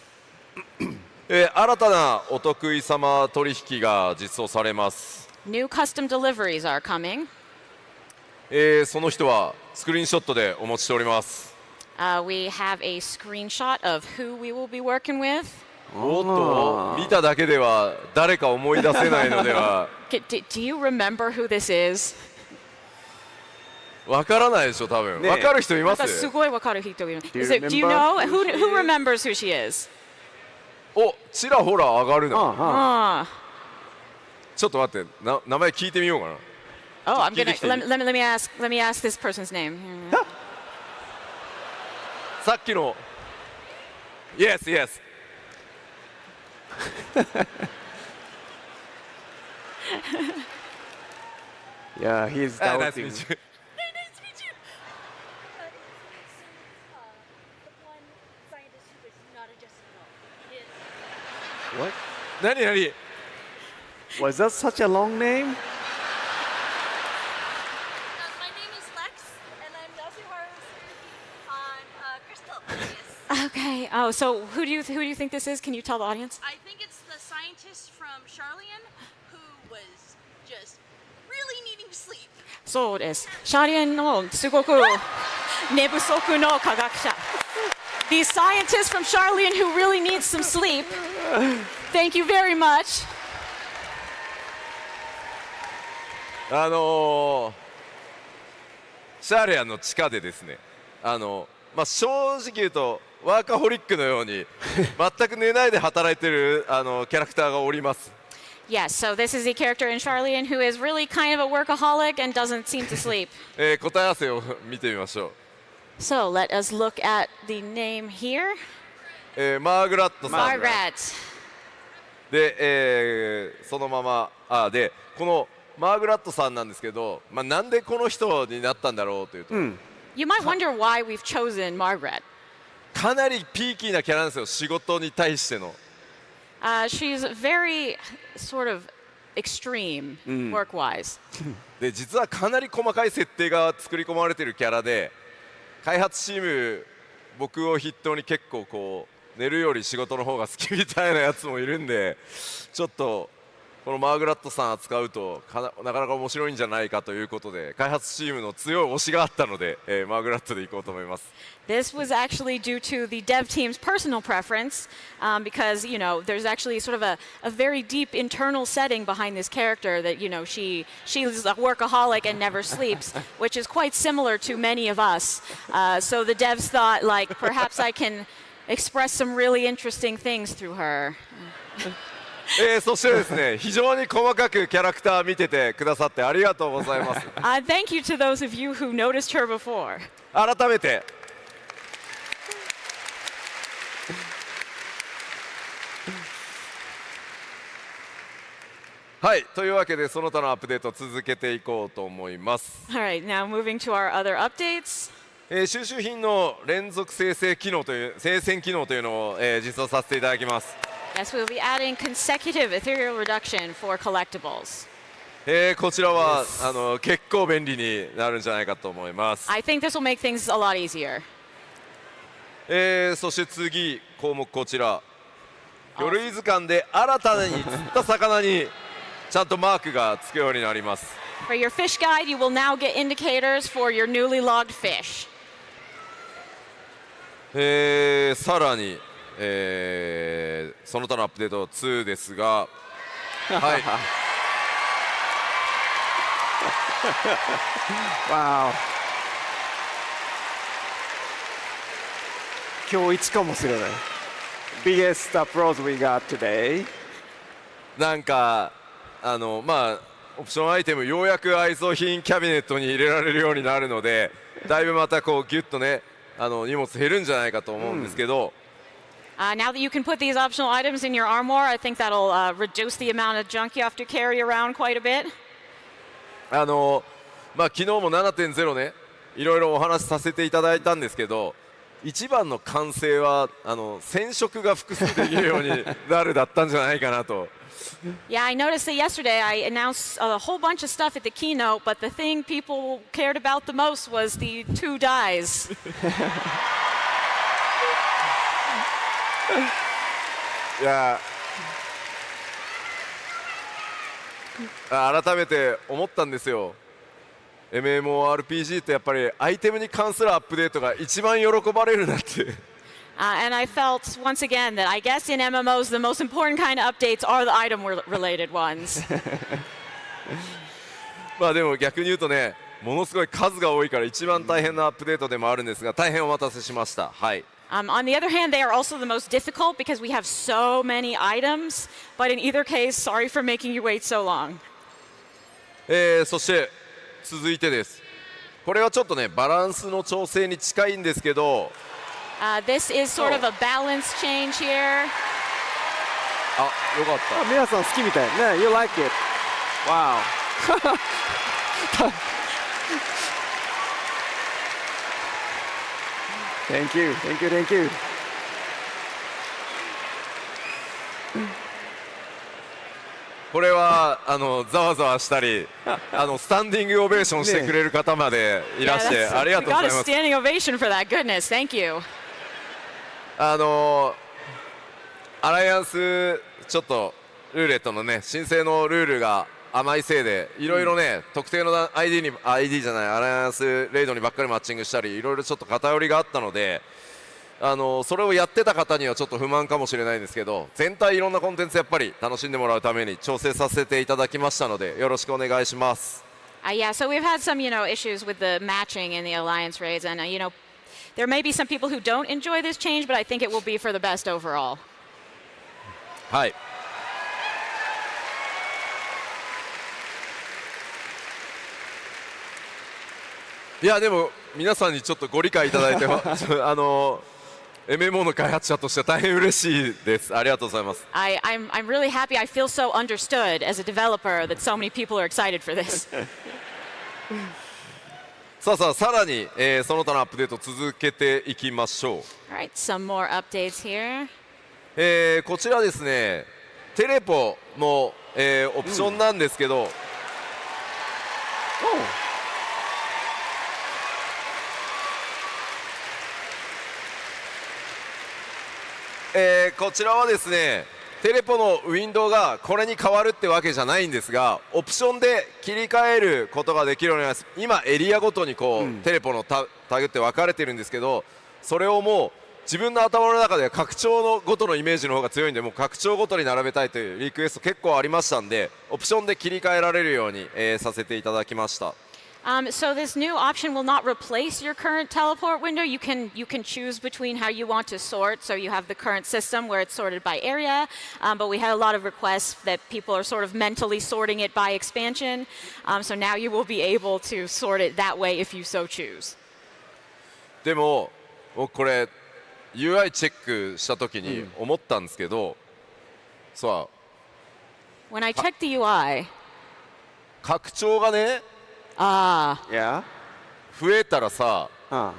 新たなお得意様取引が実装されます。 New custom deliveries are coming. その人はスクリーンショットでお持ちしております。We have a screenshot of who we will be working with. おっと見ただけでは誰か思い出せないのでは。Do you remember who this is? わからないでしょ多分。わかる人います？すごいわかる人いる。Do you know who remembers who she is? お、ちらほら上がるな。 ちょっと待って、名前聞いてみようかな。Oh, I'm gonna let me ask this person's name. さっきの Yes, yes. Yeah, he's Nice to doubting. meet you. Nice to meet you. The one scientist who is not a Jessica. He is. What? 何 Was that such a long name? My name is Lex, and I'm the Asuharu's on Crystal. Yes. Okay. Oh, so who do you think this is? Can you tell the audience? I think it's the scientist from Charlian who was just really needing sleep. そうです。シャリエンのすごく寝不足の科学者。The scientist from Charlian who really needs some sleep. Thank you very much. シャーレアンの地下でですね正直言うとワーカホリックのように全く寝ないで働いているキャラクターがおります。 Yes, so this is a character in Charlian who is really kind of a workaholic and doesn't seem to sleep. 答え合わせを見てみましょう。 So let us look at the name here. マーグラットさん Margaret. で、そのままでこのマーグラットさんなんですけど、なんでこの人になったんだろうというと、You might wonder why we've chosen Margaret. かなりピーキーなキャラなんですよ仕事に対しての。She's very sort of extreme work-wise. で実はかなり細かい設定が作り込まれているキャラで開発チーム僕を筆頭に結構こう寝るより仕事の方が好きみたいなやつもいるんで、ちょっとこのマーグラットさん扱うとなかなか面白いんじゃないかということで、開発チームの強い推しがあったので、マーグラットでいこうと思います。This was actually due to the dev team's personal preference, because there's actually sort of a very deep internal setting behind this character that she's a workaholic and never sleeps, which is quite similar to many of us. So the devs thought, like, perhaps I can express some really interesting things through her. そしてですね、非常に細かくキャラクター見ててくださってありがとうございます。Thank you to those of you who noticed her before. 改めてはい、というわけでその他のアップデートを続けていこうと思います。All right, now moving to our other updates. 収集品の連続生成機能という生鮮機能というのを、実装させていただきます。Yes, we'll be adding consecutive ethereal reduction for collectibles. こちらは結構便利になるんじゃないかと思います。 I think this will make things a lot easier. そして次項目こちら、魚類図鑑で新たに釣った魚にちゃんとマークがつくようになります。 For your fish guide, you will now get indicators for your newly logged fish. さらに、その他のアップデート2ですが、はい。わお。今日一かもしれない。Biggest uploads we got today. なんかまあオプションアイテムようやく愛蔵品キャビネットに入れられるようになるので、だいぶまたこうギュッとね荷物減るんじゃないかと思うんですけど。Now that you can put these optional items in your armor, I think that'll reduce the amount of junk you have to carry around quite a bit. まあ昨日も 7.0 ね、いろいろお話しさせていただいたんですけど、一番の完成は染色が複数できるようになるだったんじゃないかなと。Yeah, I noticed that yesterday I announced a whole bunch of stuff at the keynote, but the thing people cared about the most was the 2 dyes. いや改めて思ったんですよ。 MMORPG ってやっぱりアイテムに関するアップデートが一番喜ばれるなって。And I felt once again that I guess in MMOs the most important kind of updates are the item-related ones. まあでも逆に言うとね、ものすごい数が多いから一番大変なアップデートでもあるんですが、大変お待たせしました。はい。On the other hand, they are also the most difficult because we have so many items. But in either case, sorry for making you wait so long. そして続いてです。これはちょっとねバランスの調整に近いんですけど。This is sort of a balance change here. あ、よかった。皆さん好きみたいね。You like it? Wow. Thank you, thank you, thank you. これはざわざわしたりスタンディングオベーションしてくれる方までいらしてありがとうございます。 Got a standing ovation for that. Goodness, thank you. アライアンスちょっとルーレットのね申請のルールが甘いせいでいろいろね、特定の ID じゃないアライアンスレイドにばっかりマッチングしたりいろいろちょっと偏りがあったのでそれをやってた方にはちょっと不満かもしれないんですけど、全体いろんなコンテンツやっぱり楽しんでもらうために調整させていただきましたのでよろしくお願いします。Yeah, so we've had some issues with the matching in the alliance raids, and there may be some people who don't enjoy this change, but I think it will be for the best overall. はい。いやでも皆さんにちょっとご理解いただいてMMO の開発者としては大変嬉しいです。ありがとうございます。I'm really happy. I feel so understood as a developer that so many people are excited for this. さらに、その他のアップデート続けていきましょう。All right, some more updates here. こちらですね、テレポの、オプションなんですけど、こちらはですねテレポのウィンドウがこれに変わるってわけじゃないんですが、オプションで切り替えることができるようになります。今エリアごとにこう、テレポのタグって分かれてるんですけど、それをもう自分の頭の中で拡張のごとのイメージの方が強いんで、もう拡張ごとに並べたいというリクエスト結構ありましたんで、オプションで切り替えられるように、させていただきました。So this new option will not replace your current teleport window. You can choose between how you want to sort. So you have the current system where it's sorted by area, but we had a lot of requests that people are sort of mentally sorting it by expansion. So now you will be able to sort it that way if you so choose. でも僕これ UI チェックした時に思ったんですけど、さあ When I checked the UI, 拡張がね Yeah. 増えたらさ、ゾ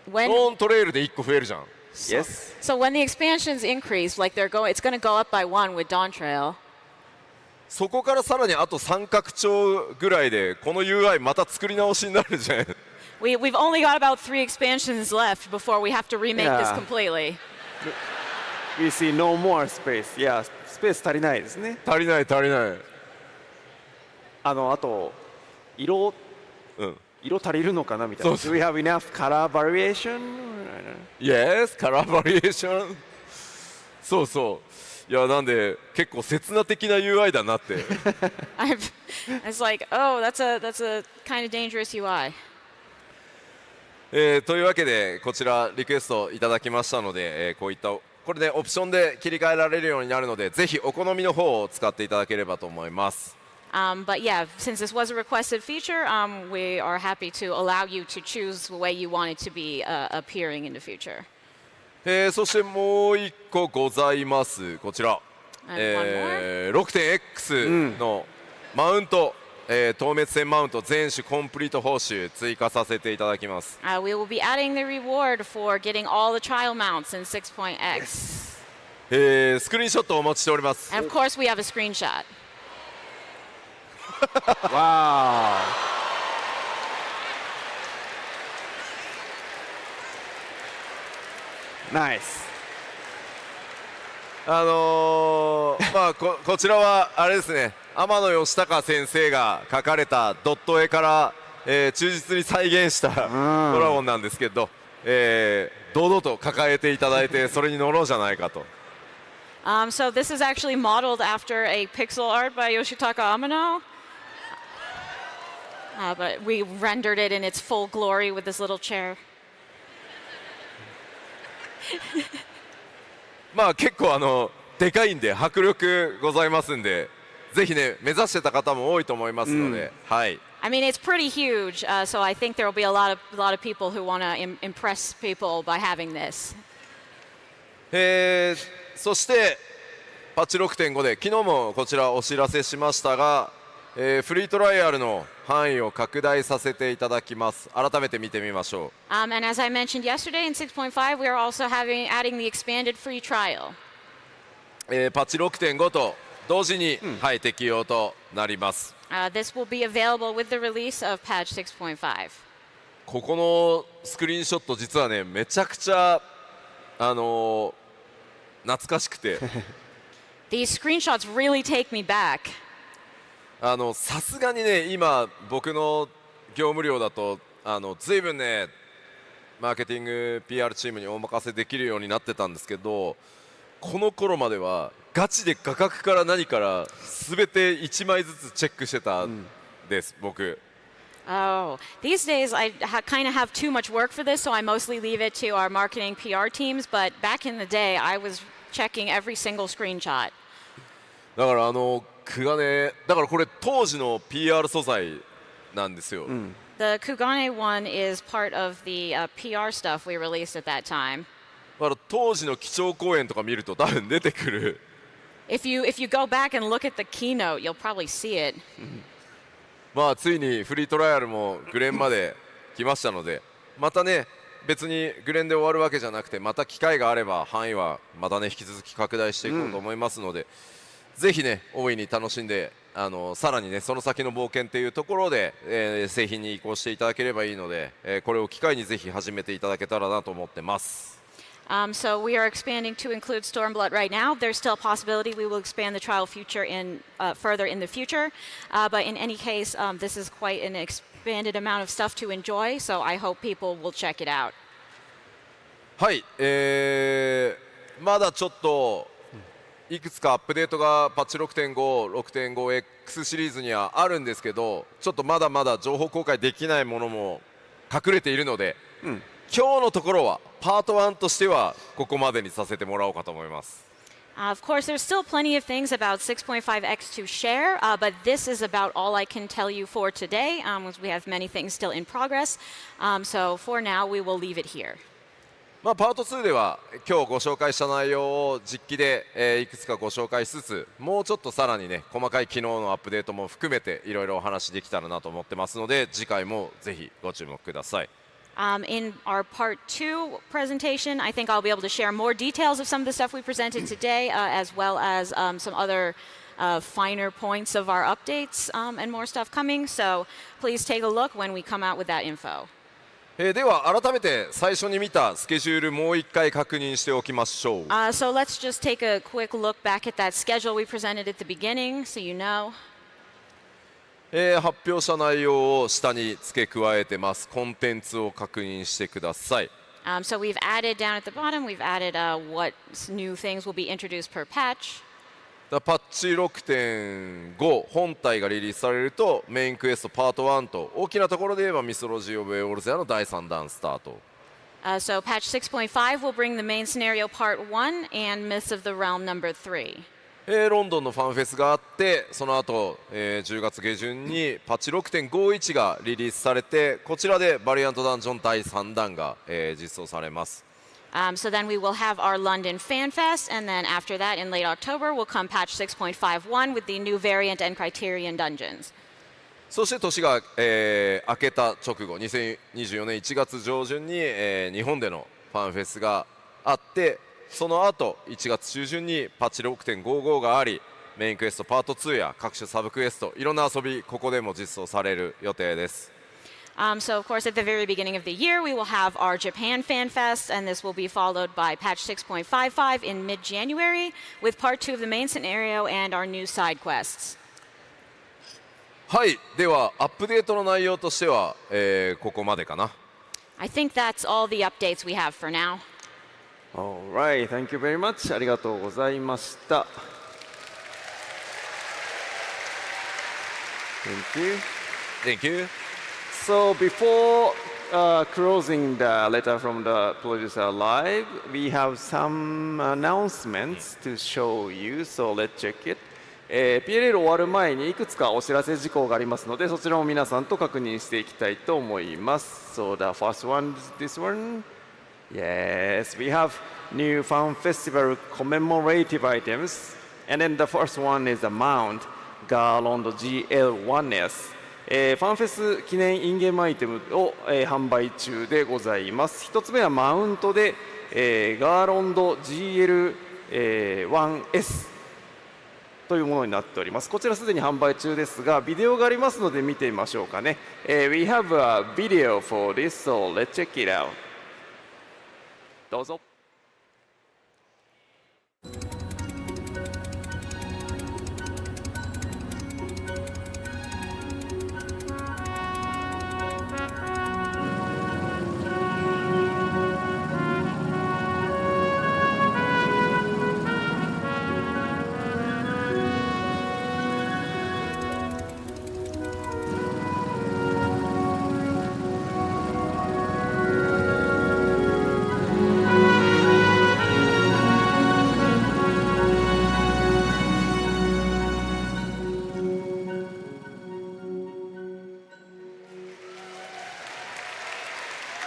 when ーントレイルで1個増えるじゃん。 Yes. so when the expansions increase, like it's going to go up by 1 with Dawn Trail. そこからさらにあと3拡張ぐらいでこの UI また作り直しになるじゃん。We've only got about 3 expansions left before we have to remake this Yeah. completely. We see no more space. Yeah. スペース足りないですね。足りない足りない。あと色足りるのかなみたいな。そう Do we have enough color variation? Yes, カラーバリエーション。そうそう。いやなんで結構刹那的な UI だなって。It's like, oh, that's a kind of dangerous UI. というわけでこちらリクエストいただきましたので、こういったこれでオプションで切り替えられるようになるので、ぜひお好みの方を使っていただければと思います。But yeah, since this was a requested feature, we are happy to allow you to choose the way you want it to be appearing in the future. そしてもう1個ございます。こちら、6.X のマウント、透滅線マウント全種コンプリート報酬追加させていただきます。We will be adding the reward for getting all the trial mounts in 6.x. スクリーンショットをお待ちしております。 And of course, we have a screenshot. Wow. Nice. まあこちらはあれですね、天野義孝先生が描かれたドット絵から、忠実に再現したドラゴンなんですけど、堂々と抱えていただいてそれに乗ろうじゃないかと。So this is actually modeled after a pixel art by Yoshitaka Amano. But we rendered it in its full glory with this little chair. まあ結構でかいんで迫力ございますんで、ぜひね目指してた方も多いと思いますので、はい。I mean, it's pretty huge, so I think there will be a lot of people who want to impress people by having this. そしてパッチ 6.5 で昨日もこちらお知らせしましたが、フリートライアルの範囲を拡大させていただきます。改めて見てみましょう。And as I mentioned yesterday in 6.5, we are also adding the expanded free trial. パッチ 6.5 と同時に、はい、適用となります。This will be available with the release of patch 6.5. ここのスクリーンショット実はねめちゃくちゃ懐かしくてThese screenshots really take me back. さすがにね今僕の業務量だとずいぶんねマーケティング PR チームにお任せできるようになってたんですけど、この頃まではガチで画角から何から全て1枚ずつチェックしてたんです、僕。Oh, these days I kind of have too much work for this, so I mostly leave it to our marketing PR teams. But back in the day, I was checking every single screenshot. だからKugane、だからこれ当時の PR 素材なんですよ。The Kugane one is part of the PR stuff we released at that time. だから当時の基調講演とか見ると多分出てくる。If you go back and look at the keynote, you'll probably see it. まあついにフリートライアルもグレンまで来ましたので、またね別にグレンで終わるわけじゃなくて、また機会があれば範囲はまたね引き続き拡大していこうと思いますので、ぜひね大いに楽しんでさらにねその先の冒険というところで、製品に移行していただければいいので、これを機会にぜひ始めていただけたらなと思ってます。So we are expanding to include Stormblood right now. There's still a possibility we will expand the trial feature further in the future. But in any case, this is quite an expanded amount of stuff to enjoy. So I hope people will check it out. はい、まだちょっといくつかアップデートがパッチ 6.5、6.5X シリーズにはあるんですけど、ちょっとまだまだ情報公開できないものも隠れているので、今日のところはパート1としてはここまでにさせてもらおうかと思います。Of course, there's still plenty of things about 6.5x to share, but this is about all I can tell you for today, as we have many things still in progress. So for now, we will leave it here. パート2では今日ご紹介した内容を実機で、いくつかご紹介しつつ、もうちょっとさらにね細かい機能のアップデートも含めていろいろお話できたらなと思ってますので、次回もぜひご注目ください。In our part 2 presentation, I think I'll be able to share more details of some of the stuff we presented today, as well as some other finer points of our updates and more stuff coming. So please take a look when we come out with that info. では改めて最初に見たスケジュールもう一回確認しておきましょう。So let's just take a quick look back at that schedule we presented at the beginning, so you know. 発表した内容を下に付け加えてます。コンテンツを確認してください。So we've added down at the bottom, we've added what new things will be introduced per patch. パッチ 6.5 本体がリリースされるとメインクエストパート1と大きなところで言えばミソロジー・オブ・エオールゼアの第3弾スタート。So patch 6.5 will bring the main scenario part 1 and Myths of the Realm number 3. ロンドンのファンフェスがあって、その後、10月下旬にパッチ 6.51 がリリースされて、こちらでバリアントダンジョン第3弾が、実装されます。So then we will have our London Fan Fest, and then after that, in late October, will come patch 6.51 with the new variant and criterion dungeons. そして年が、明けた直後、2024年1月上旬に、日本でのファンフェスがあって、その後1月中旬にパッチ 6.55 があり、メインクエストパート2や各種サブクエスト、いろんな遊びここでも実装される予定です。So of course at the very beginning of the year we will have our Japan Fan Fest, and this will be followed by patch 6.55 in mid-January with part 2 of the main scenario and our new side quests. はい、ではアップデートの内容としては、ここまでかな。I think that's all the updates we have for now. Alright, thank you very much. ありがとうございました。Thank you. Thank you. So before closing the letter from the producer live, we have some announcements to show you. So let's check it. PLL 終わる前にいくつかお知らせ事項がありますので、そちらも皆さんと確認していきたいと思います。So the first one is this one. Yes, we have new Fun Festival commemorative items. And then the first one is the mount Garland GL1S. ファンフェス記念インゲームアイテムを、販売中でございます。一つ目はマウントで、ガーロンド GL1S というものになっております。こちらすでに販売中ですが、ビデオがありますので見てみましょうかね。We have a video for this, so let's check it out. どうぞ。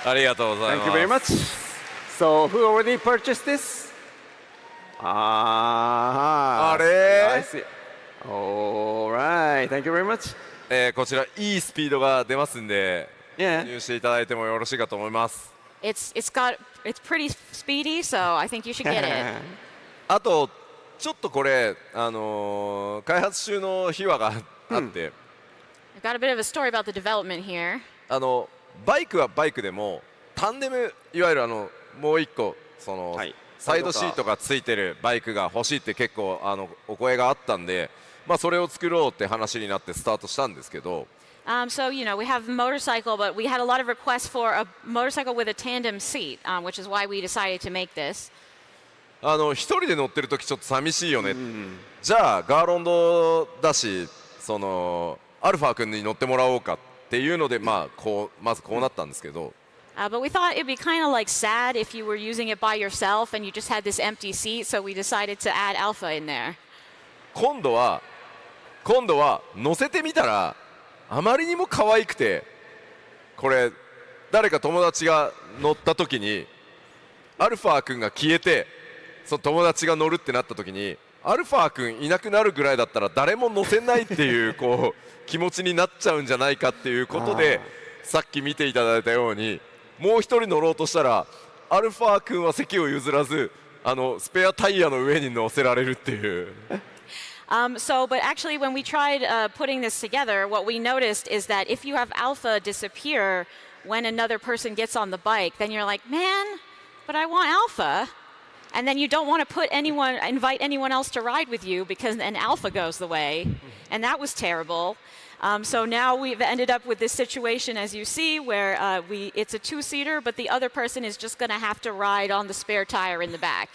ありがとうございます。Thank you very much. So who already purchased this? あれ I see. Alright, thank you very much. こちらいいスピードが出ますんで、Yeah. 入していただいてもよろしいかと思います。It's pretty speedy, so I think you should get it. あとちょっとこれ、開発中の秘話があって、I've got a bit of a story about the development here. バイクはバイクでもタンデム、いわゆるもう一個その、はい、サイドシートがついてるバイクが欲しいって結構お声があったんで、まあ、それを作ろうって話になってスタートしたんですけど、So, we have a motorcycle, but we had a lot of requests for a motorcycle with a tandem seat, which is why we decided to make this. 一人で乗ってる時ちょっと寂しいよね、じゃあガーロンドだしそのアルファ君に乗ってもらおうかっていうので、まずこうなったんですけど、But we thought it'd be kind of like sad if you were using it by yourself and you just had this empty seat, so we decided to add Alpha in there. 今度は乗せてみたらあまりにも可愛くて、これ誰か友達が乗った時にアルファ君が消えてその友達が乗るってなった時にアルファ君いなくなるぐらいだったら誰も乗せないっていうこう気持ちになっちゃうんじゃないかっていうことで、さっき見ていただいたようにもう一人乗ろうとしたらアルファ君は席を譲らずスペアタイヤの上に乗せられるっていう。But actually, when we tried putting this together, what we noticed is that if you have Alpha disappear when another person gets on the bike, then you're like, man, but I want Alpha. And then you don't want to invite anyone else to ride with you because then Alpha goes the way. And that was terrible. So now we've ended up with this situation, as you see, where it's a two-seater, but the other person is just going to have to ride on the spare tire in the back.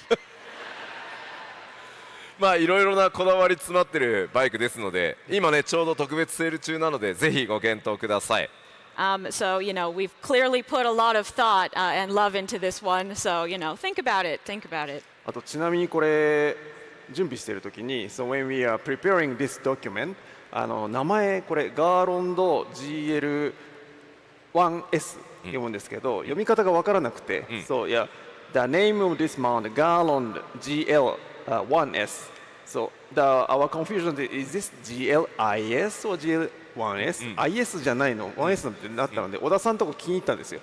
まあいろいろなこだわり詰まってるバイクですので、今ねちょうど特別セール中なのでぜひご検討ください。So we've clearly put a lot of thought and love into this one. So think about it. Think about it. あとちなみにこれ準備しているときに、so when we are preparing this document、名前これガーロンド GL1S 読むんですけど、読み方がわからなくて、so yeah, the name of this mount Garland GL1S. So our confusion is this GLIS or GL1S、IS じゃないの 1S ってなったので、小田さんのとこ気に入ったんですよ。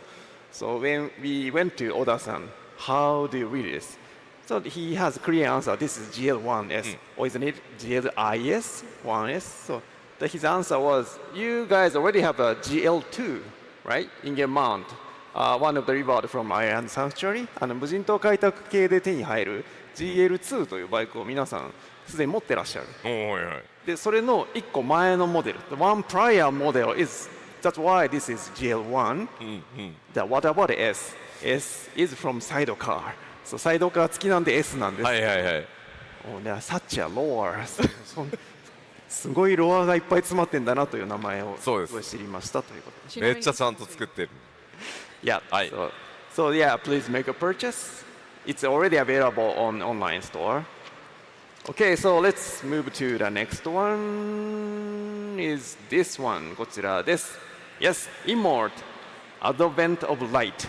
So when we went to 小田さん、how do you read this? So he has a clear answer. This is GL1S. Or isn't it GLIS 1S? So his answer was, you guys already have a GL2, right? In your mount. One of the reward from Iron Sanctuary. 無人島開拓系で手に入る GL2 というバイクを皆さんすでに持ってらっしゃる。でそれの1個前のモデル。The one prior model is, that's why this is GL1. What about S? S is from sidecar. サイドカー付きなんで S なんです。はいはいはい。such a lower. すごいロアがいっぱい詰まってんだなという名前を知りましたということです。めっちゃちゃんと作ってる。Yeah. So yeah, please make a purchase. It's already available on online store. Okay, so let's move to the next one. Is this one? こちらです。Yes, Immort, Advent of Light.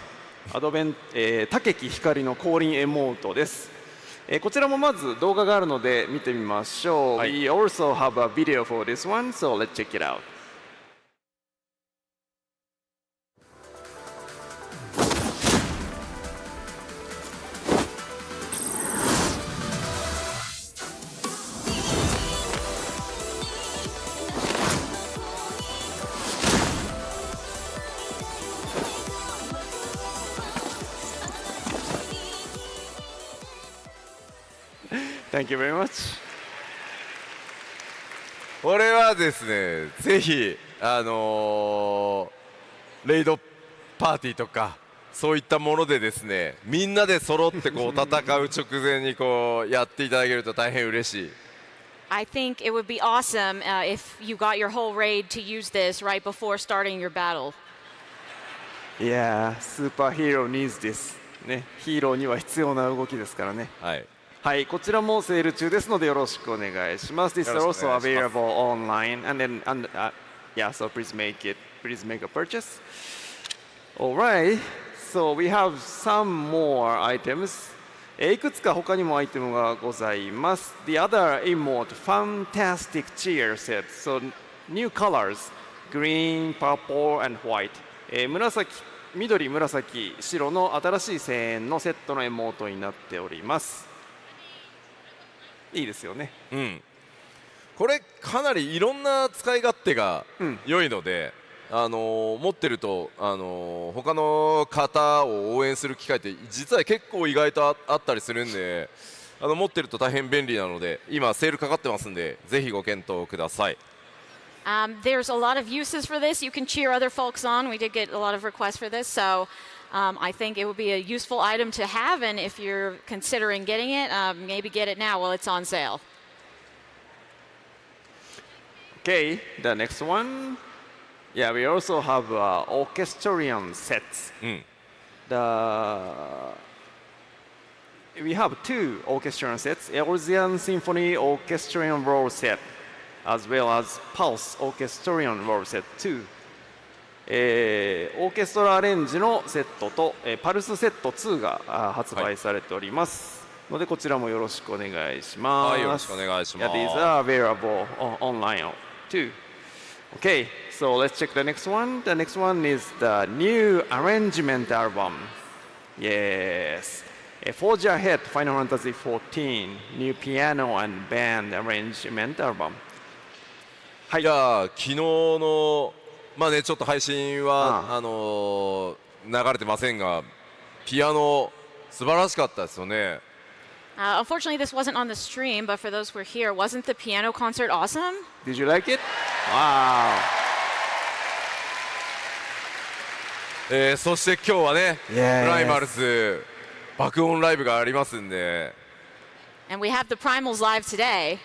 竹木光の降臨エモートです。こちらもまず動画があるので見てみましょう。はい、We also have a video for this one, so let's check it out. Thank you very much. これはですね、ぜひレイドパーティーとかそういったものでですね、みんなで揃ってこう戦う直前にこうやっていただけると大変嬉しい。I think it would be awesome if you got your whole raid to use this right before starting your battle. Yeah, superhero needs this. ね、ヒーローには必要な動きですからね。はい。はい、こちらもセール中ですのでよろしくお願いします。This is also available online, and then yeah, so please make a purchase. Alright, so we have some more items. いくつか他にもアイテムがございます。The other emote, fantastic cheer set. So new colors, green, purple, and white. 緑、紫、白の新しい声援のセットのエモートになっております。いいですよね。これかなりいろんな使い勝手が良いので、持ってると他の方を応援する機会って実は結構意外とあったりするんで、持ってると大変便利なので今セールかかってますんでぜひご検討ください。There's a lot of uses for this. You can cheer other folks on. We did get a lot of requests for this, so I think it would be a useful item to have. And if you're considering getting it, maybe get it now while it's on sale. Okay, the next one. Yeah, we also have orchestrion sets. We have 2 orchestrion sets, Elsian Symphony Orchestrion Roll Set, as well as Pulse Orchestrion Roll Set 2。オーケストラアレンジのセットと、パルスセット2が発売されております、のでこちらもよろしくお願いします。はい、よろしくお願いします。Yeah, these are available online too. Okay, so let's check the next one. The next one is the new arrangement album. Yes. Forge Ahead Final Fantasy 14 New Piano and Band Arrangement Album. はい、じゃあ昨日のまあねちょっと配信は流れてませんが、ピアノ素晴らしかったですよね。Unfortunately, this wasn't on the stream, but for those who were here, wasn't the piano concert awesome? Did you like it? Wow. そして今日はね、Yes. プライマルズ爆音ライブがありますんで。And we have the Primals live today.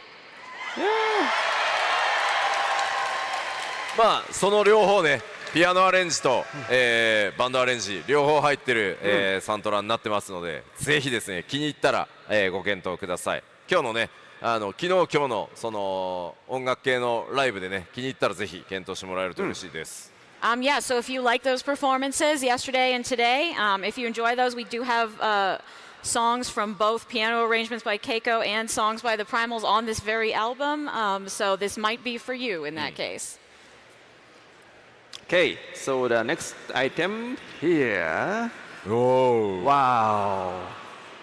まあその両方ね、ピアノアレンジと、バンドアレンジ両方入ってる、サントラになってますので、ぜひですね気に入ったら、ご検討ください。今日のね昨日今日のその音楽系のライブでね気に入ったらぜひ検討してもらえると嬉しいです。Yeah, so if you like those performances yesterday and today, if you enjoy those, we do have songs from both piano arrangements by Keiko and songs by the Primals on this very album. So this might be for you in that case. Okay, so the next item here. Oh. Wow.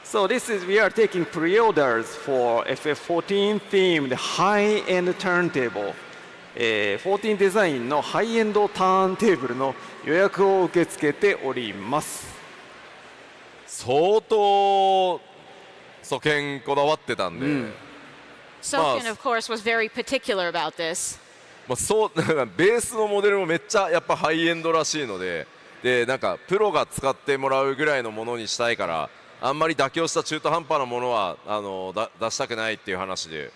So this is, we are taking pre-orders for FF14 themed high-end turntable. 14デザインのハイエンドターンテーブルの予約を受け付けております。相当素見こだわってたんで、Soken, of course, was very particular about this. そうなんかベースのモデルもめっちゃやっぱハイエンドらしいので、なんかプロが使ってもらうぐらいのものにしたいから、あんまり妥協した中途半端なものは出したくないっていう話で、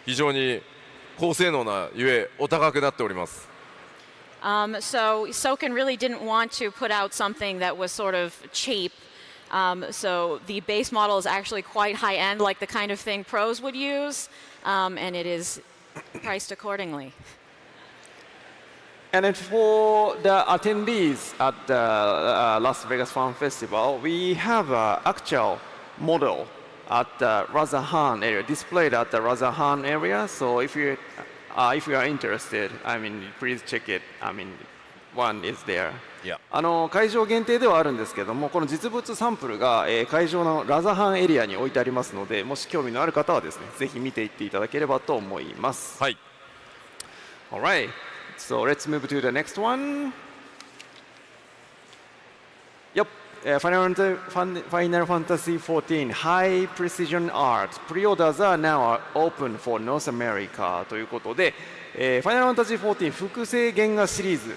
非常に高性能なゆえお高くなっております。So Soken really didn't want to put out something that was sort of cheap. So the base model is actually quite high end, like the kind of thing pros would use, and it is priced accordingly. And then for the attendees at the Las Vegas Fan Festival, we have an actual model at the Razahan area, displayed at the Razahan area. So if you are interested, I mean, please check it. I mean, one is there. Yeah. 会場限定ではあるんですけども、この実物サンプルが、会場のラザハンエリアに置いてありますので、もし興味のある方はですね、ぜひ見ていっていただければと思います。はい。Alright, so let's move to the next one. Yep, Final Fantasy 14 High Precision Art Pre-orders are now open for North America ということで、Final Fantasy 14複製原画シリーズ、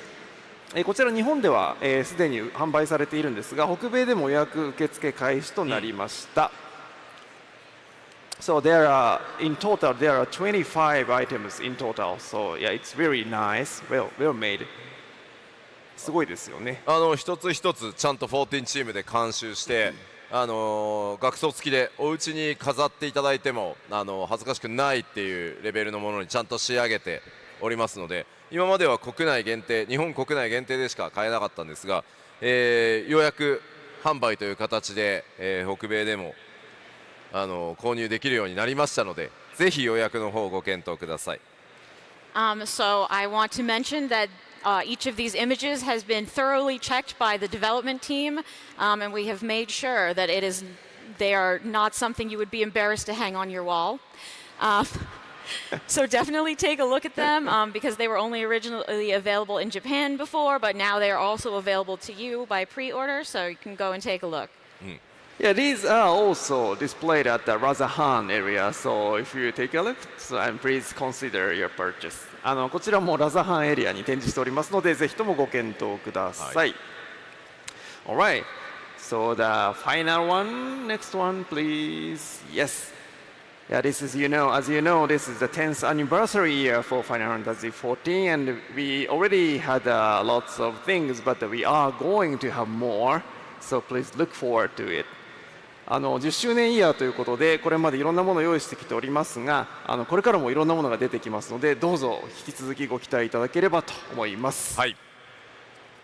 こちら日本ではすでに販売されているんですが、北米でも予約受付開始となりました。So in total there are 25 items in total. So yeah, it's very nice, well made. すごいですよね。一つ一つちゃんと14チームで監修して、額装付きでお家に飾っていただいても恥ずかしくないっていうレベルのものにちゃんと仕上げておりますので、今までは国内限定、日本国内限定でしか買えなかったんですが、予約販売という形で、北米でも購入できるようになりましたので、ぜひ予約の方をご検討ください。So I want to mention that each of these images has been thoroughly checked by the development team, and we have made sure that they are not something you would be embarrassed to hang on your wall. So definitely take a look at them because they were only originally available in Japan before, but now they are also available to you by pre-order, so you can go and take a look. Yeah, these are also displayed at the Razahan area, so if you take a look, and please consider your purchase. こちらもラザハンエリアに展示しておりますので、ぜひともご検討ください。Alright, so the final one, next one, please. Yes. Yeah, this is, as you know, this is the 10th anniversary year for Final Fantasy 14, and we already had lots of things, but we are going to have more, so please look forward to it. 10周年イヤーということで、これまでいろんなものを用意してきておりますが、これからもいろんなものが出てきますので、どうぞ引き続きご期待いただければと思います。はい。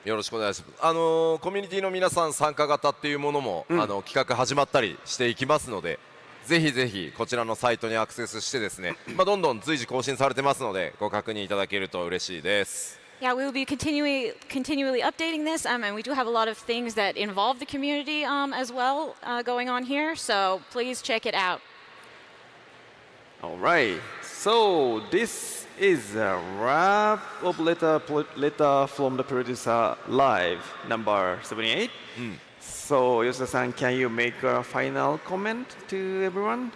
よろしくお願いします。コミュニティの皆さん参加型っていうものも、企画始まったりしていきますので、ぜひぜひこちらのサイトにアクセスしてですね、どんどん随時更新されてますのでご確認いただけると嬉しいです。Yeah, we will be continually updating this, and we do have a lot of things that involve the community as well going on here, so please check it out. Alright, so this is a wrap of letter from the producer live number 78. So, 吉田さん、can you make a final comment to everyone?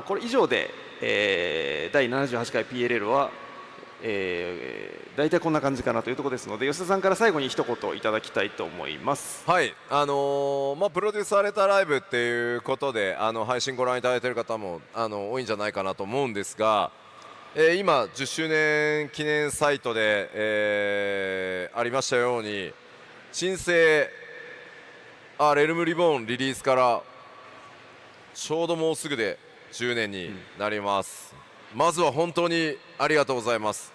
これ以上で、第78回 PLL は、大体こんな感じかなというところですので、吉田さんから最後に一言いただきたいと思います。はい、プロデュースされたライブっていうことで、配信ご覧いただいている方も多いんじゃないかなと思うんですが、今10周年記念サイトで、ありましたように、新生レルムリボーンリリースからちょうどもうすぐで10年になります。まずは本当にありがとうございます。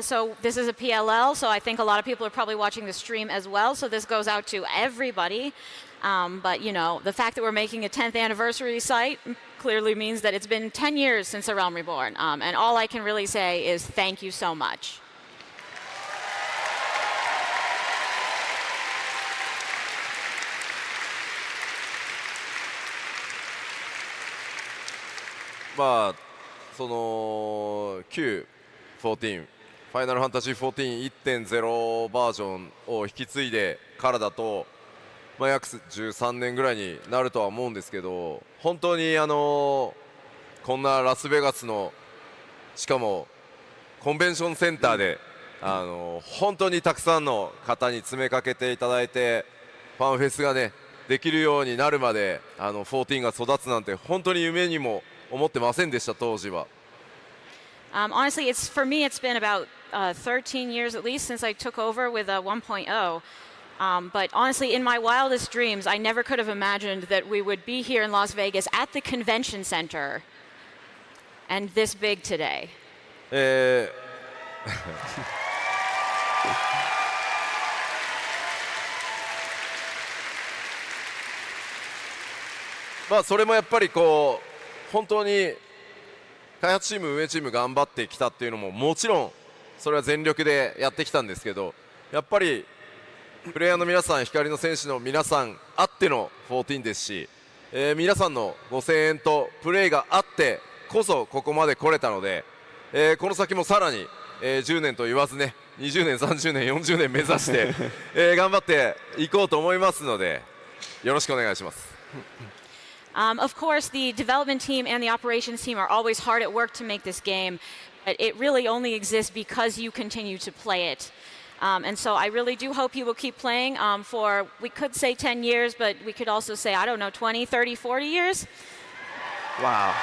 So this is a PLL, so I think a lot of people are probably watching the stream as well, so this goes out to everybody. But the fact that we're making a 10th anniversary site clearly means that it's been 10 years since A Realm Reborn. And all I can really say is thank you so much. その旧14ファイナルファンタジー 14.1.0 バージョンを引き継いでからだと、約13年ぐらいになるとは思うんですけど、本当にこんなラスベガスのしかもコンベンションセンターで本当にたくさんの方に詰めかけていただいて、ファンフェスがねできるようになるまで14が育つなんて本当に夢にも思ってませんでした当時は。Honestly, for me, it's been about 13 years at least since I took over with 1.0. But honestly, in my wildest dreams, I never could have imagined that we would be here in Las Vegas at the convention center and this big today. それもやっぱり本当に開発チーム運営チーム頑張ってきたっていうのももちろんそれは全力でやってきたんですけど、やっぱりプレイヤーの皆さん、光の戦士の皆さんあっての14ですし、皆さんのご声援とプレイがあってこそここまで来れたので、この先もさらに、10年と言わずね、20年30年40年目指して、頑張っていこうと思いますのでよろしくお願いします。Of course, the development team and the operations team are always hard at work to make this game, but it really only exists because you continue to play it. And so I really do hope you will keep playing for, we could say 10 years, but we could also say, I don't know, 20, 30, 40 years? Wow.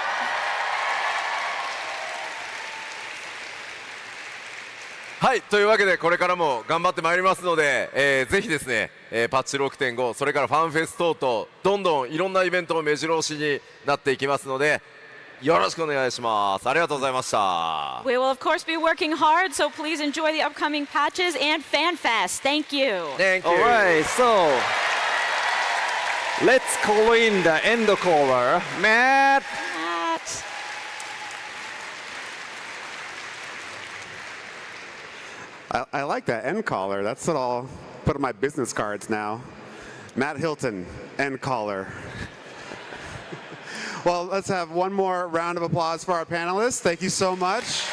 はい、というわけでこれからも頑張ってまいりますので、ぜひですね、パッチ 6.5 それからファンフェス等々どんどんいろんなイベントも目白押しになっていきますのでよろしくお願いします。ありがとうございました。We will of course be working hard, so please enjoy the upcoming patches and FanFest. Thank you. Thank you. Alright, so let's call in the end caller, Matt. I like that end caller. That's what I'll put on my business cards now. Matt Hilton, end caller. Well, let's have one more round of applause for our panelists. Thank you so much.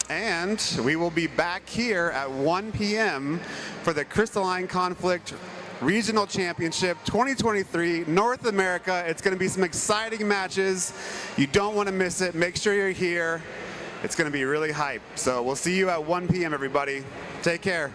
And we will be back here at 1 p.m. for the Crystalline Conflict Regional Championship 2023 North America. It's going to be some exciting matches. You don't want to miss it. Make sure you're here. It's going to be really hype. So we'll see you at 1 p.m. everybody. Take care.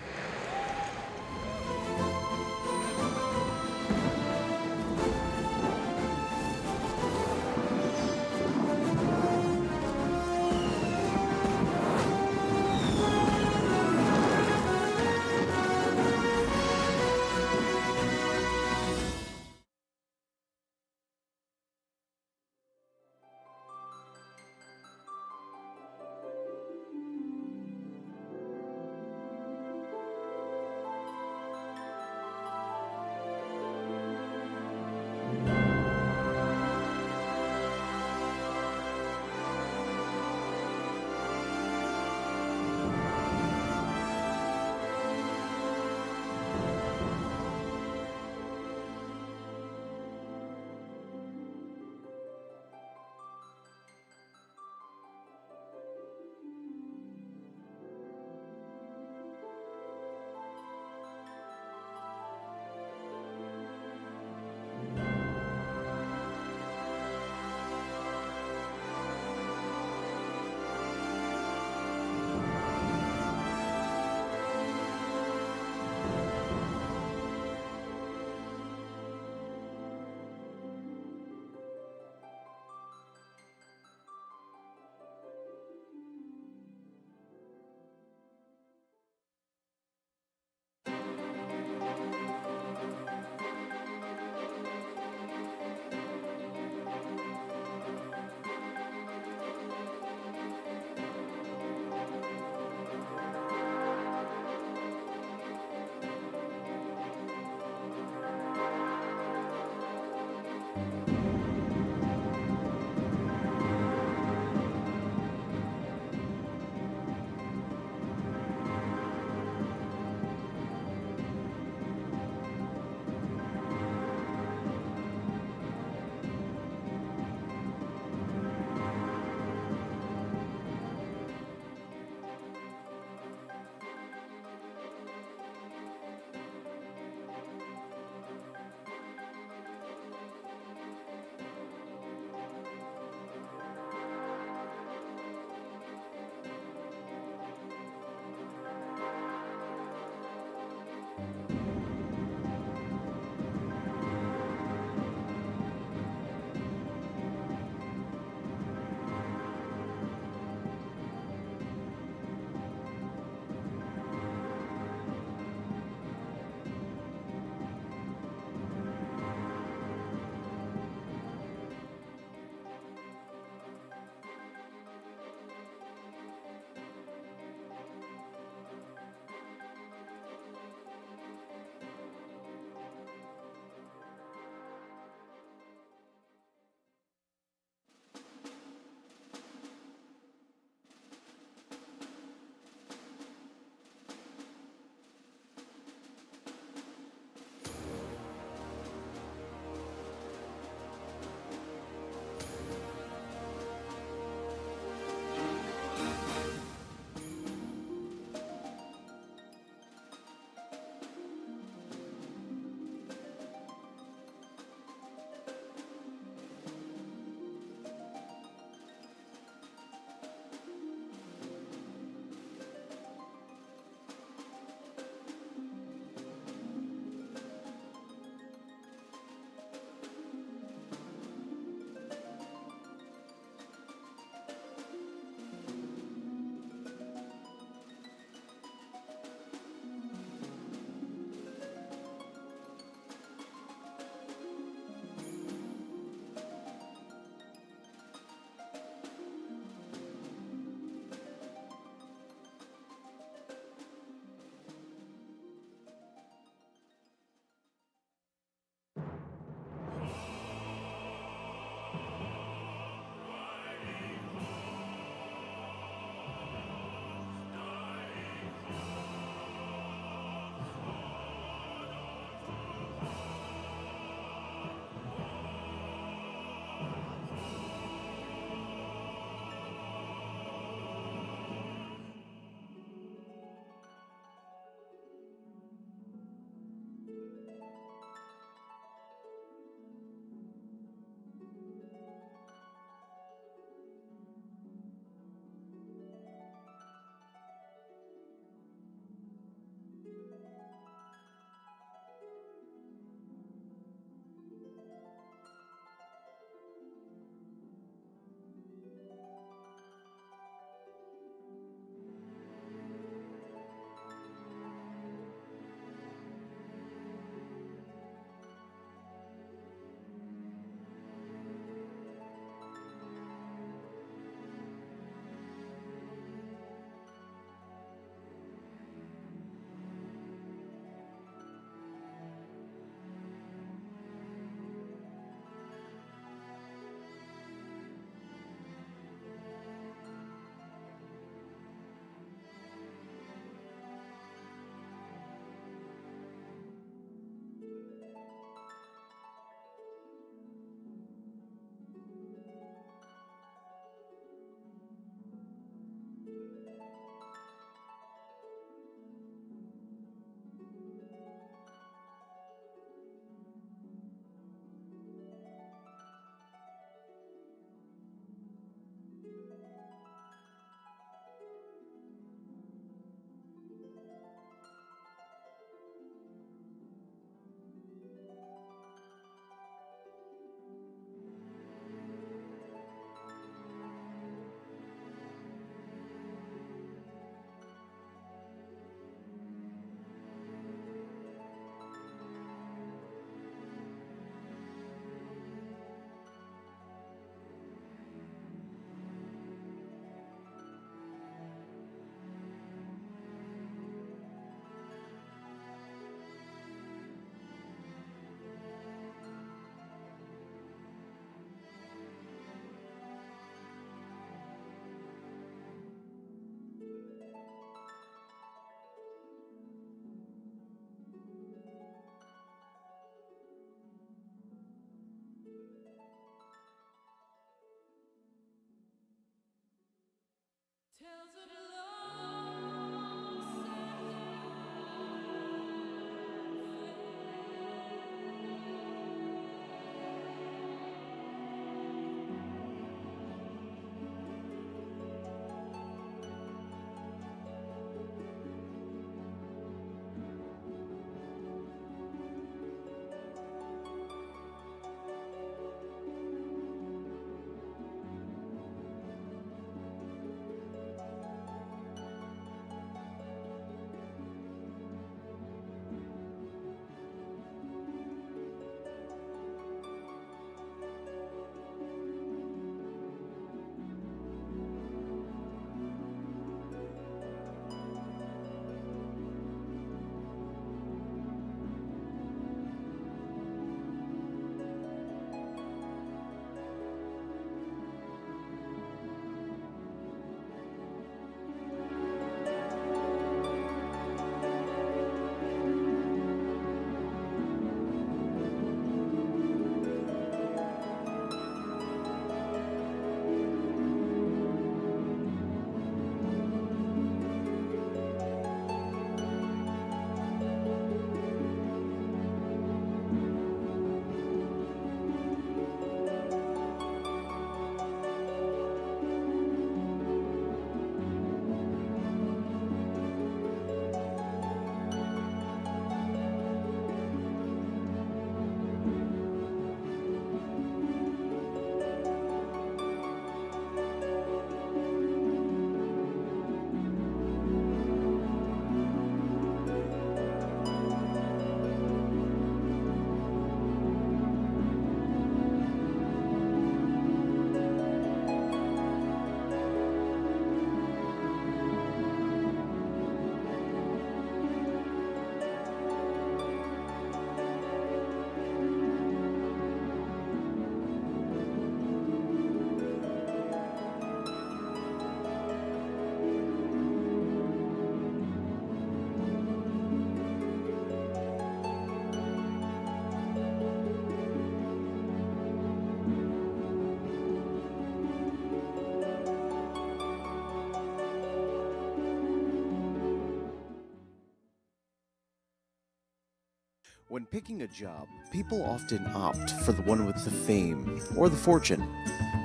When picking a job, people often opt for the one with the fame or the fortune.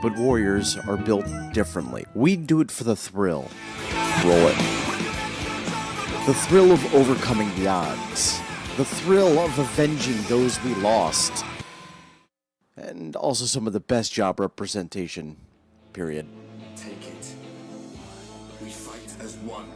But warriors are built differently. We do it for the thrill. Roll it. The thrill of overcoming the odds. The thrill of avenging those we lost. And also some of the best job representation, period. Take it. We fight as one.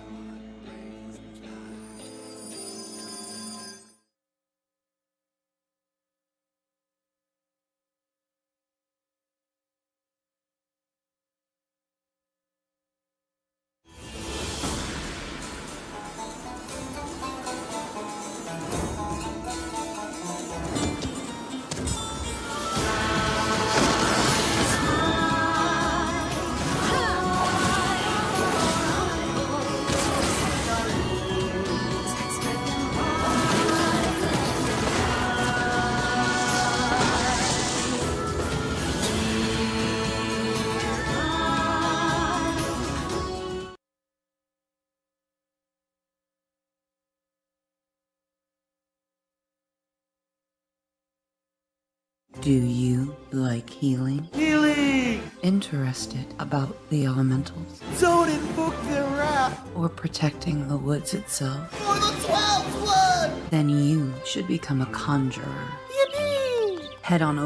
Do you like healing? Healing! Interested about the elementals? Don't invoke their wrath! Or protecting the woods itself? For the 12th one! Then you should become a conjurer. Yippee! Head on over